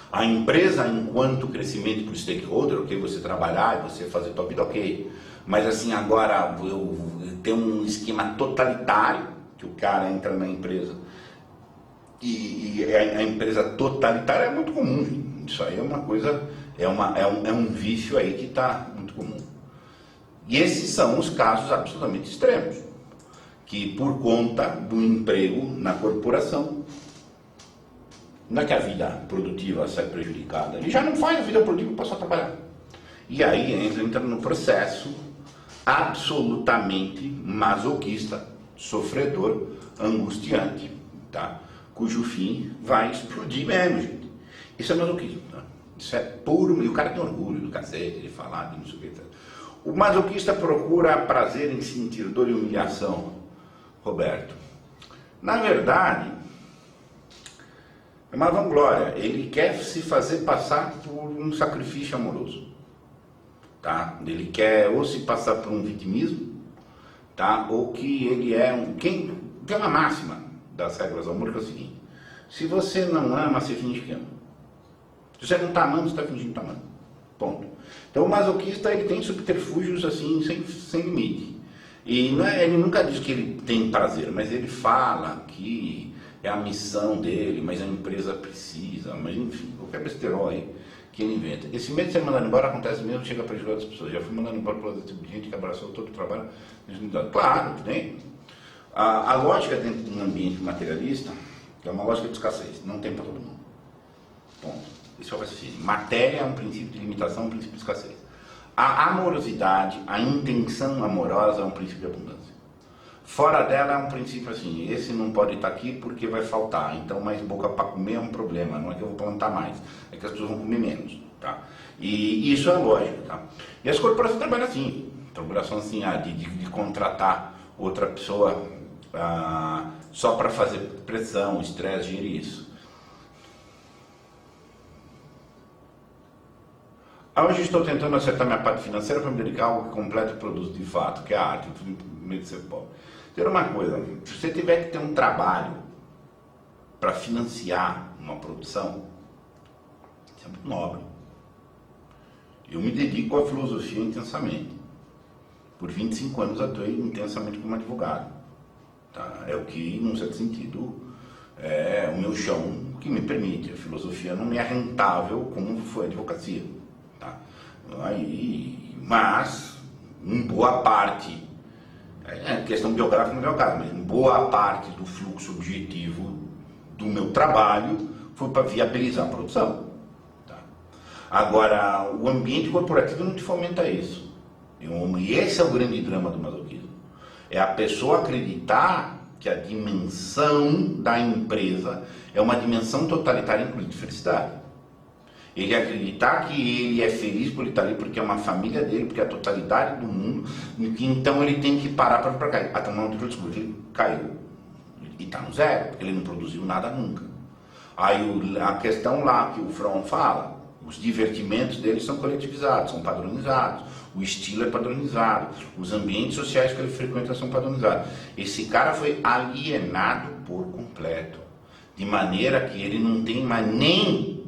A empresa, enquanto crescimento para o stakeholder, ok, você trabalhar e você fazer a tua vida, ok. Mas assim, agora eu tenho um esquema totalitário, que o cara entra na empresa e a empresa totalitária é muito comum. Gente. Isso aí é uma coisa, é um vício aí que está muito comum. E esses são os casos absolutamente extremos, que por conta do emprego na corporação, não é que a vida produtiva sai prejudicada, ele já não faz a vida produtiva para só trabalhar. E aí entra no processo absolutamente masoquista, sofredor, angustiante, tá? Cujo fim vai explodir mesmo, gente. Isso é masoquismo, tá? Isso é puro, e o cara tem orgulho do cacete, de falar, de não sei o que. Tá? O masoquista procura prazer em sentir dor e humilhação, Roberto. Na verdade, é uma vanglória. Ele quer se fazer passar por um sacrifício amoroso. Tá? Ele quer ou se passar por um vitimismo, tá? Ou que ele é um... Tem uma máxima das regras do amor que é o seguinte: se você não ama, você finge que ama. Se você não está amando, você está fingindo que está amando. Ponto. Então o masoquista, ele tem subterfúgios assim, sem limite. E não é, ele nunca diz que ele tem prazer, mas ele fala que é a missão dele, mas a empresa precisa, mas enfim, qualquer besterol aí que ele inventa. Esse medo de ser mandado embora acontece mesmo, chega a prejudicar as pessoas. Já fui mandado embora por outro tipo de gente que abraçou todo o trabalho. Claro que tem. A lógica dentro de um ambiente materialista é uma lógica de escassez, não tem para todo mundo. Ponto. Isso é o raciocínio. Matéria é um princípio de limitação, um princípio de escassez. A amorosidade, a intenção amorosa é um princípio de abundância. Fora dela é um princípio assim: esse não pode estar aqui porque vai faltar, então mais boca para comer é um problema, não é que eu vou plantar mais, é que as pessoas vão comer menos, tá? E isso é lógico, tá? E as corporações trabalham assim, assim, de contratar outra pessoa só para fazer pressão, estresse, gerir isso. Hoje estou tentando acertar minha parte financeira para me dedicar a algo que completa o produto de fato, que é a arte, o medo de ser pobre. Ter uma coisa, se você tiver que ter um trabalho para financiar uma produção, isso é muito nobre. Eu me dedico à filosofia intensamente. Por 25 anos atuei intensamente como advogado. Tá? É o que, num certo sentido, é o meu chão que me permite. A filosofia não me é rentável como foi a advocacia. Tá? Mas, em boa parte, questão biográfica não é o caso, mas em boa parte do fluxo objetivo do meu trabalho foi para viabilizar a produção. Tá? Agora, o ambiente corporativo não te fomenta isso. E esse é o grande drama do masoquismo. É a pessoa acreditar que a dimensão da empresa é uma dimensão totalitária, inclusive de felicidade. Ele acreditar que ele é feliz por ele estar ali, porque é uma família dele, porque é a totalidade do mundo, que então ele tem que parar para cair. Até o momento que ele caiu. E está no zero, porque ele não produziu nada nunca. Aí a questão lá que o Fromm fala, os divertimentos dele são coletivizados, são padronizados. O estilo é padronizado. Os ambientes sociais que ele frequenta são padronizados. Esse cara foi alienado por completo. De maneira que ele não tem mais nem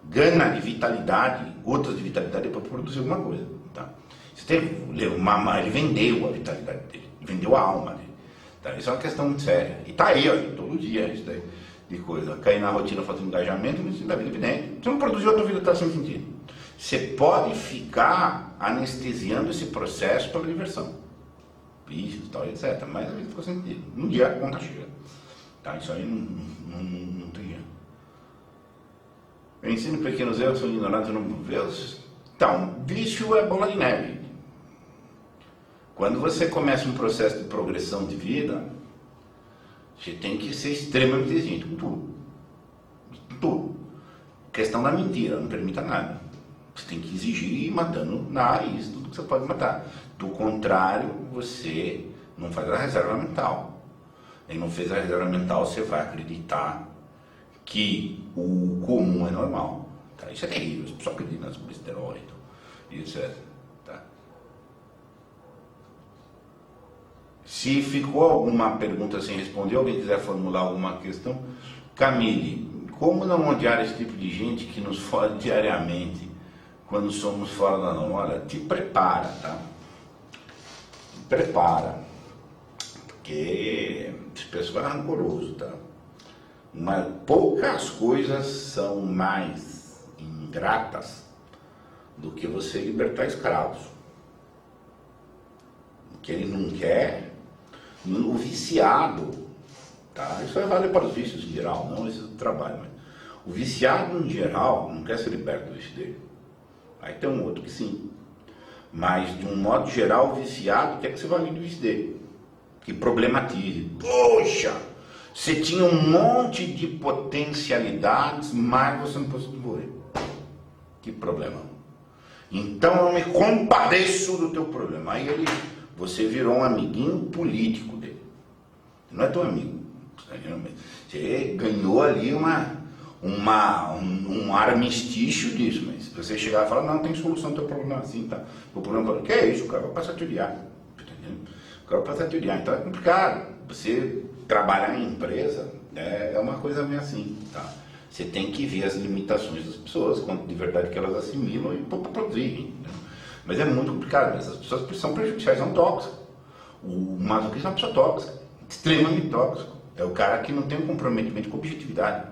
gana de vitalidade, gotas de vitalidade para produzir alguma coisa. Tá? Ele vendeu a vitalidade dele, vendeu a alma dele. Tá? Isso é uma questão muito séria. E está aí, ó, todo dia isso daí. de coisa. Cair na rotina falta de engajamento, mas da vida evidente. Você não produziu, a tua vida está sem sentido. Você pode ficar anestesiando esse processo pela diversão. Bichos, tal, etc. Mas a vida ficou sem sentido. No dia a conta chega. Tá? Isso aí não tem jeito. Eu ensino pequenos erros, são ignorantes, não vê-los. Então, vício é bola de neve. Quando você começa um processo de progressão de vida, você tem que ser extremamente exigente com tudo. Tudo. Questão da mentira, não permita nada. Você tem que exigir ir matando na raiz tudo que você pode matar. Do contrário, você não faz a reserva mental. E não fez a reserva mental, você vai acreditar que o comum é normal. Tá? Isso é terrível, as pessoas acreditam nas colesterol e etc. Tá? Se ficou alguma pergunta sem responder, alguém quiser formular alguma questão, Camille, como não odiar esse tipo de gente que nos fode diariamente quando somos fora da norma? Olha, te prepara, tá? Te prepara, porque esse pessoal é rancoroso, tá? Mas poucas coisas são mais ingratas do que você libertar escravos. O que ele não quer, o viciado, tá? Isso vale para os vícios em geral, não esse do trabalho, mas o viciado em geral não quer ser liberto do vício dele. Aí tem um outro que sim. Mas de um modo geral, o viciado quer que você valide do vício dele. Que problematize. Poxa! Você tinha um monte de potencialidades, mas você não pôde desenvolver. Que problema. Então eu me compadeço do teu problema. Aí você virou um amiguinho político dele. Não é teu amigo. Você ganhou ali um armistício disso. Mas se você chegar e falar, não, tem solução do teu problema assim, tá? O problema, que é isso? O cara vai passar a te odiar. O cara vai passar a te odiar. Então é complicado. Você trabalhar em empresa é uma coisa meio assim, tá? Você tem que ver as limitações das pessoas, quanto de verdade que elas assimilam e produzirem. Né? Mas é muito complicado, essas pessoas são prejudiciais, são tóxicas. O masoquista é uma pessoa tóxica, extremamente tóxico. É o cara que não tem um comprometimento com a objetividade.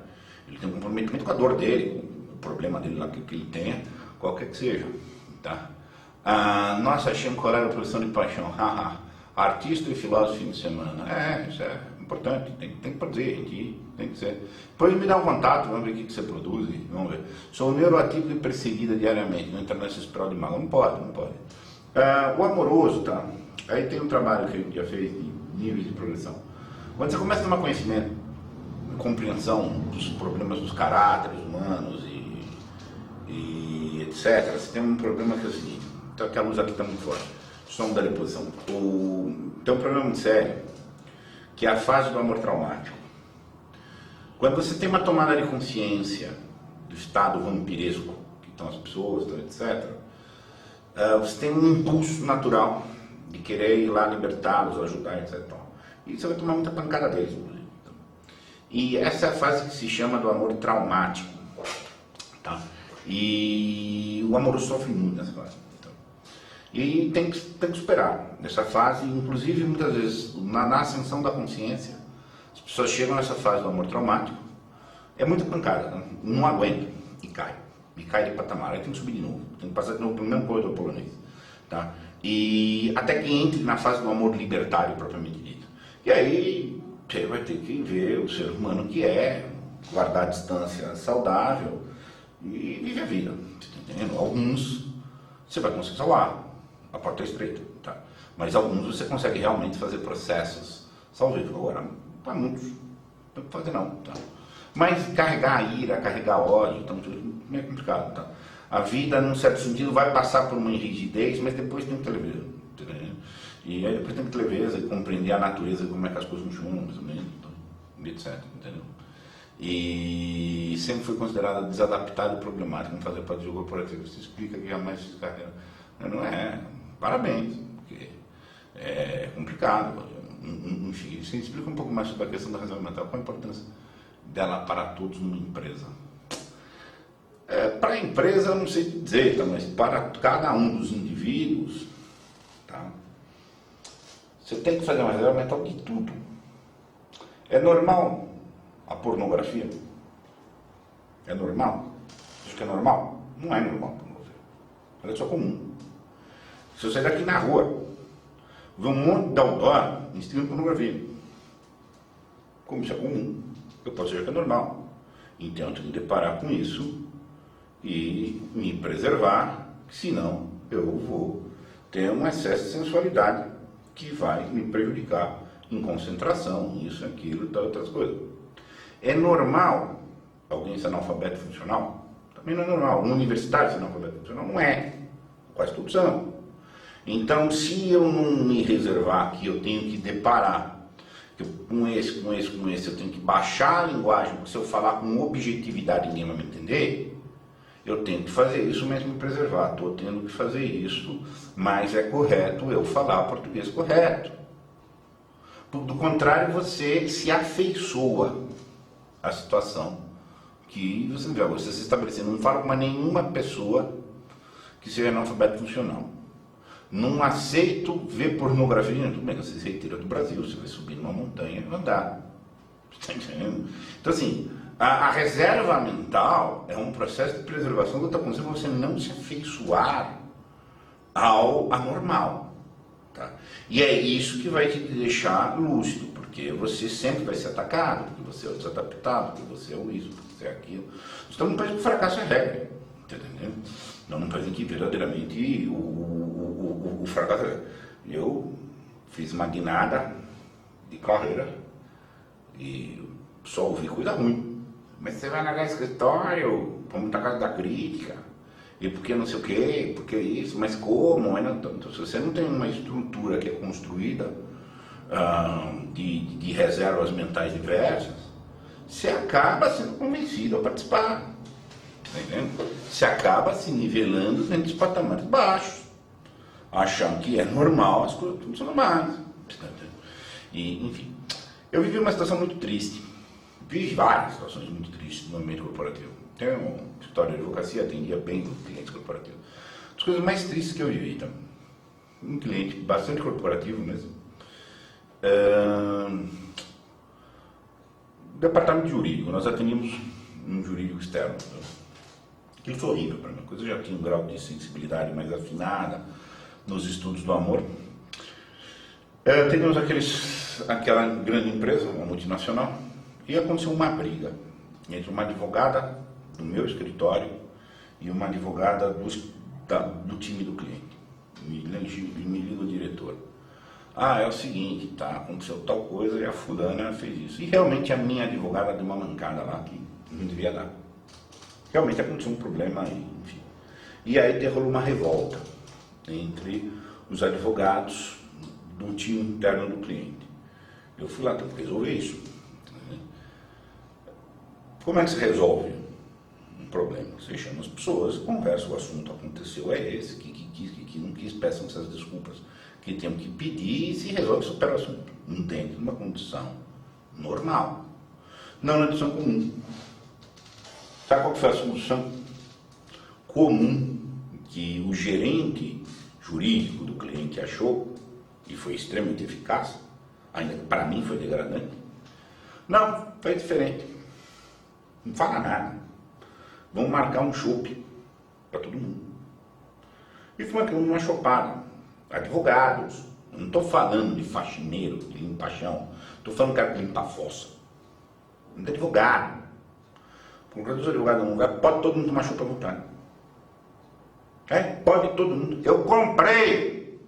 Ele tem um comprometimento com a dor dele, com o problema dele lá que ele tenha, qualquer que seja. Tá? Nossa, achei um colega de profissão de paixão. Artista e filósofo fim de semana. Isso é importante, tem que produzir, tem que ser. Depois me dá um contato, vamos ver o que você produz, vamos ver. Sou neuroatípico e perseguida diariamente, não entrar nessa espiral de mágoa. Não pode. O amoroso, tá? Aí tem um trabalho que a gente já fez de níveis de progressão. Quando você começa a tomar conhecimento, compreensão dos problemas dos caráteres humanos e etc., você tem um problema que é o seguinte, então que a luz aqui está muito forte, som da deposição. Tem um problema muito sério, que é a fase do amor traumático. Quando você tem uma tomada de consciência do estado vampiresco que estão as pessoas, etc., você tem um impulso natural de querer ir lá libertá-los, ajudar, etc. E você vai tomar muita pancada deles, inclusive. E essa é a fase que se chama do amor traumático. Tá? E o amor sofre muito nessa fase. Então. E tem que superar essa fase, inclusive muitas vezes na ascensão da consciência, as pessoas chegam nessa fase do amor traumático, é muita pancada, né? Não aguenta e cai de patamar, aí tem que subir de novo, tem que passar de novo pelo mesmo corredor polonês. Tá? E até que entre na fase do amor libertário propriamente dito. E aí você vai ter que ver o ser humano que é, guardar a distância saudável e viver a vida. Tá entendendo? Alguns você vai conseguir salvar, a porta é estreita, tá? Mas alguns você consegue realmente fazer processos salvíficos. Agora, para muitos, não tem que fazer não, tá? Mas carregar a ira, carregar ódio, então é meio complicado, tá? A vida, num certo sentido, vai passar por uma rigidez, mas depois tem que ter leveza, entendeu? E aí depois tem que ter leveza e compreender a natureza, como é que as coisas funcionam, mais ou menos, etc, entendeu? E sempre foi considerada desadaptada e problemática, não fazer parte do jogo corporativo. Você explica que jamais fiz carreira. Não é, parabéns, porque é complicado. Enfim, você explica um pouco mais sobre a questão da reserva mental, qual a importância dela para todos numa empresa. Para a empresa, eu não sei dizer, tá, mas para cada um dos indivíduos, tá, você tem que fazer uma reserva mental de tudo. É normal a pornografia? É normal? Acho que é normal? Não é normal a pornografia. Ela é só comum. Se eu sair daqui na rua, ver um monte de outdoor instigando pornografia, como isso é comum, eu posso dizer que é normal. Então eu tenho que deparar com isso e me preservar, senão eu vou ter um excesso de sensualidade que vai me prejudicar em concentração, isso, aquilo e tal, outras coisas. É normal alguém ser analfabeto funcional? Também não é normal. Um universitário ser analfabeto funcional? Não é. Quase todos são. Então, se eu não me reservar aqui, eu tenho que deparar com esse, eu tenho que baixar a linguagem, porque se eu falar com objetividade ninguém vai me entender, eu tenho que fazer isso mesmo, me preservar. Estou tendo que fazer isso, mas é correto eu falar português correto. Do contrário, você se afeiçoa à situação que você vê. Você se estabelecendo, não fala com nenhuma pessoa que seja analfabeto funcional. Não aceito ver pornografia. Tudo bem, você se retira do Brasil, você vai subir numa montanha e andar. Está entendendo? Então, assim, a reserva mental é um processo de preservação que está acontecendo para você não se afeiçoar ao anormal. Tá? E é isso que vai te deixar lúcido, porque você sempre vai ser atacado, porque você é o desadaptado, porque você é o isso, porque você é aquilo. Então, não parece que o fracasso é regra. Tá entendendo? Não, não fazem que verdadeiramente o fracasso. Eu fiz uma guinada de carreira e só ouvi coisa ruim. Mas você vai naquele escritório, para muita casa da crítica, e porque não sei o quê, porque isso, mas como? Então, se você não tem uma estrutura que é construída de reservas mentais diversas, você acaba sendo convencido a participar. Tá entendendo? Se acaba se nivelando dentro dos patamares baixos, achando que é normal as coisas funcionam mais. Tá e, enfim, eu vivi uma situação muito triste. Vivi várias situações muito tristes no ambiente corporativo. Tem um escritório de advocacia, atendia bem os clientes corporativos. As coisas mais tristes que eu vivi, então. Um cliente bastante corporativo mesmo. Departamento jurídico, nós atendíamos um jurídico externo. Aquilo foi horrível para mim. A coisa já tinha um grau de sensibilidade mais afinada nos estudos do amor. Teríamos aquela grande empresa, uma multinacional, e aconteceu uma briga entre uma advogada do meu escritório e uma advogada do time do cliente. Me liga o diretor. É o seguinte, tá, aconteceu tal coisa e a fulana fez isso. E realmente a minha advogada deu uma mancada lá que não devia dar. Realmente aconteceu um problema, enfim. E aí rolou uma revolta entre os advogados do time interno do cliente. Eu fui lá para resolver isso. Como é que se resolve um problema? Você chama as pessoas, conversa, o assunto aconteceu, é esse, que não quis, peçam essas desculpas, que tem que pedir e se resolve, supera o assunto. Dentro de uma condição normal. Não na condição comum. Sabe qual foi a solução comum que o gerente jurídico do cliente achou e foi extremamente eficaz? Ainda que para mim foi degradante. Não, foi diferente. Não fala nada. Vamos marcar um chopp para todo mundo. E foi uma chopada. Advogados. Eu não estou falando de faxineiro, de limpar chão. Estou falando de cara que limpa a fossa. Não é advogado. Quando os advogados num lugar, pode todo mundo tomar chopp à vontade. Pode todo mundo. Eu comprei.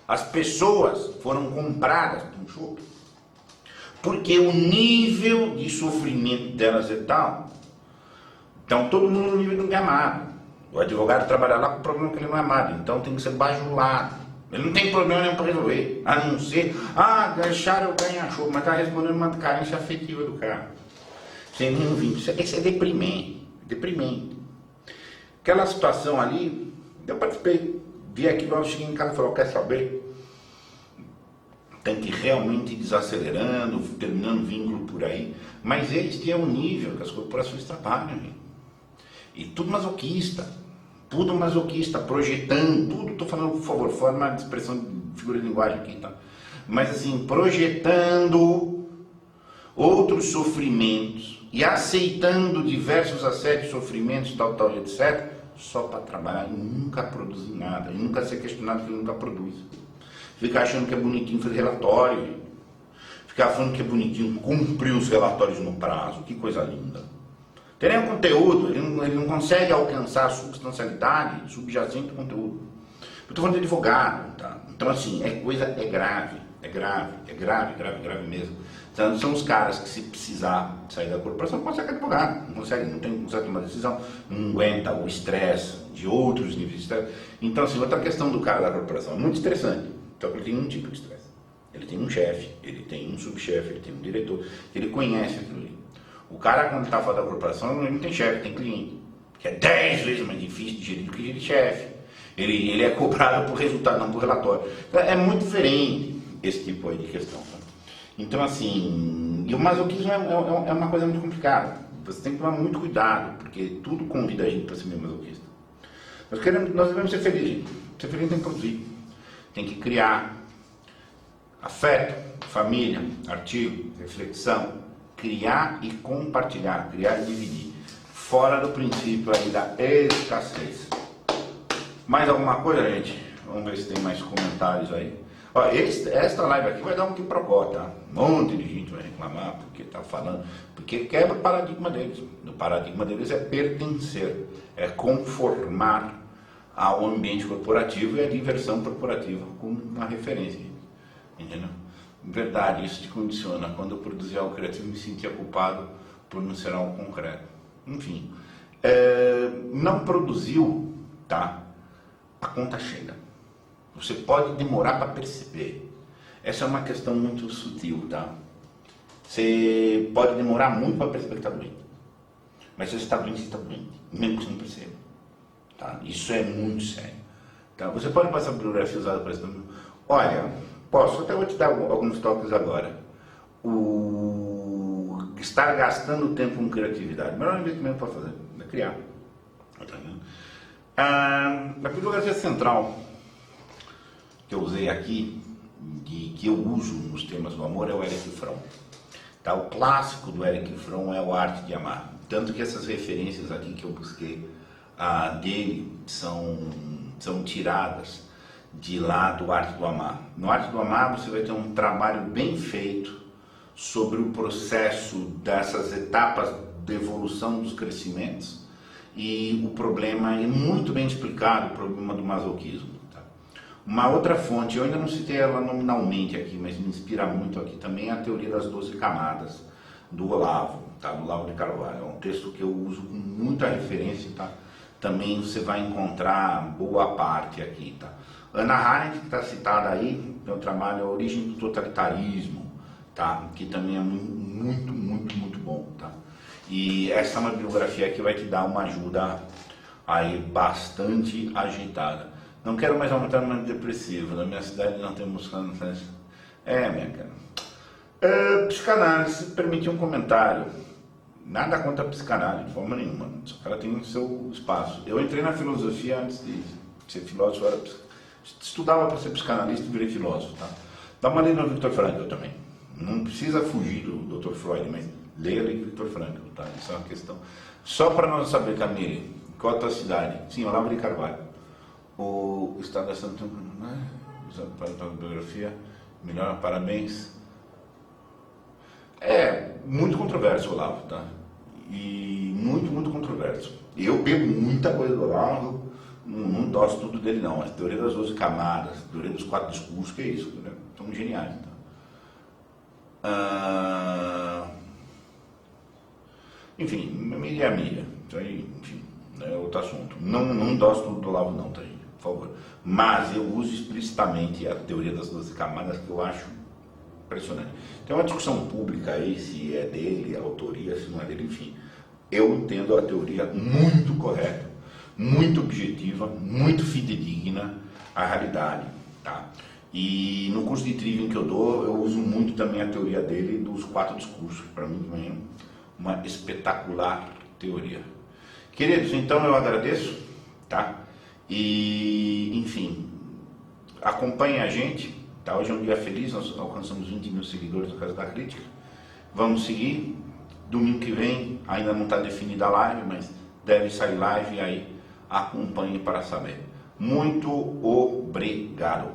As pessoas foram compradas por um chopp. Porque o nível de sofrimento delas é tal. Então todo mundo no nível do amado. O advogado trabalha lá com o problema que ele não é amado. Então tem que ser bajulado. Ele não tem problema nenhum para resolver. A não ser, deixaram eu ganhar chopp, mas está respondendo uma carência afetiva do cara. Sem nenhum vínculo. Isso é deprimente. Deprimente. Aquela situação ali, eu participei. Vi aquilo, eu cheguei em casa e falei, quer saber? Tem que ir realmente desacelerando, terminando vínculo por aí. Mas este é o nível que as corporações trabalham. Gente. E tudo masoquista, projetando, tudo, estou falando, por favor, forma de expressão de figura de linguagem aqui, tá? Mas assim, projetando outros sofrimentos e aceitando diversos assédios, sofrimentos, tal, etc., só para trabalhar e nunca produzir nada, e nunca ser questionado que ele nunca produz. Ficar achando que é bonitinho fazer relatório, ficar falando que é bonitinho cumprir os relatórios no prazo, que coisa linda. Tem nem o conteúdo, ele não consegue alcançar a substancialidade subjacente do conteúdo. Eu estou falando de advogado, tá? Então assim, é grave mesmo. Então, são os caras que, se precisar sair da corporação, não consegue advogado, não consegue tomar decisão, não aguenta o estresse de outros níveis de estresse. Então, assim, outra questão do cara da corporação é muito estressante. Então, ele tem um tipo de estresse. Ele tem um chefe, ele tem um subchefe, ele tem um diretor, ele conhece aquilo ali. O cara, quando está fora da corporação, ele não tem chefe, tem cliente, que é 10 vezes mais difícil de gerir do que gerir chefe. Ele é cobrado por resultado, não por relatório. Então, é muito diferente esse tipo aí de questão. Tá? Então, assim, e o masoquismo é uma coisa muito complicada. Você tem que tomar muito cuidado, porque tudo convida a gente para ser meio masoquista. Nós devemos ser felizes. Ser feliz tem que produzir, tem que criar afeto, família, artigo, reflexão, criar e compartilhar, criar e dividir, fora do princípio aí da escassez. Mais alguma coisa, gente? Vamos ver se tem mais comentários aí. Ó, esta live aqui vai dar um quiprocó, tá? Um monte de gente vai reclamar porque tá falando, porque quebra o paradigma deles. O paradigma deles é pertencer, é conformar ao ambiente corporativo e à diversão corporativa como uma referência, entendeu? Verdade, isso te condiciona. Quando eu produzia algo criativo, me sentia culpado por não ser algo concreto. Enfim, não produziu, tá? A conta chega. Você pode demorar para perceber. Essa é uma questão muito sutil, tá? Você pode demorar muito para perceber que está doente. Mas se você está doente, você está doente. Mesmo que você não perceba. Tá? Isso é muito sério. Tá? Você pode passar por bibliografia usada para isso. Olha, até vou te dar alguns toques agora. Estar gastando tempo com criatividade. O melhor investimento para fazer é criar. Tá? A bibliografia central que eu usei aqui, que eu uso nos temas do amor, é o Erich Fromm. Tá? O clássico do Erich Fromm é o Arte de Amar. Tanto que essas referências aqui que eu busquei dele são tiradas de lá do Arte do Amar. No Arte do Amar você vai ter um trabalho bem feito sobre o processo dessas etapas de evolução dos crescimentos e o problema é muito bem explicado, o problema do masoquismo. Tá? Uma outra fonte, eu ainda não citei ela nominalmente aqui, mas me inspira muito aqui também, é a Teoria das 12 Camadas, do Olavo, tá? Do Olavo de Carvalho. É um texto que eu uso com muita referência, tá? Também você vai encontrar boa parte aqui, tá? Hannah Arendt, que está citada aí, tem o trabalho A Origem do Totalitarismo, tá? Que também é muito bom, tá? E essa é uma bibliografia que vai te dar uma ajuda aí bastante agitada. Não quero mais aumentar o momento depressivo, na minha cidade não temos câncer. Minha cara. Psicanálise, se permitir um comentário. Nada contra a psicanálise, de forma nenhuma. Só que ela tem o seu espaço. Eu entrei na filosofia antes de ser filósofo, estudava para ser psicanalista e virei filósofo, tá? Dá uma lida no Viktor Frankl também. Não precisa fugir do Dr. Freud, mas leia o Viktor Frankl, tá? Isso é uma questão. Só para nós saber, Camille, qual a tua cidade? Sim, Olavo de Carvalho. O Estado da Santa para a tua biografia, melhor, parabéns. É muito controverso o Olavo, tá? E muito controverso. Eu pego muita coisa do Olavo, não endosso tudo dele não. A teoria das 12 camadas, a teoria dos 4 discursos, que é isso, né? São geniais, tá? Enfim, mídia. Isso aí, enfim, é outro assunto. Não endosso tudo do Olavo não, tá, gente? Por favor. Mas eu uso explicitamente a teoria das 12 camadas, que eu acho impressionante. Tem uma discussão pública aí, se é dele, a autoria, se não é dele, enfim. Eu entendo a teoria muito correta, muito objetiva, muito fidedigna à realidade, tá? E no curso de Trivium que eu dou, eu uso muito também a teoria dele dos 4 discursos. Para mim também é uma espetacular teoria. Queridos, então eu agradeço, tá? E, enfim, acompanhem a gente. Tá, hoje é um dia feliz, nós alcançamos 20 mil seguidores no Casa da Crítica. Vamos seguir. Domingo que vem, ainda não está definida a live, mas deve sair live, e aí acompanhe para saber. Muito obrigado.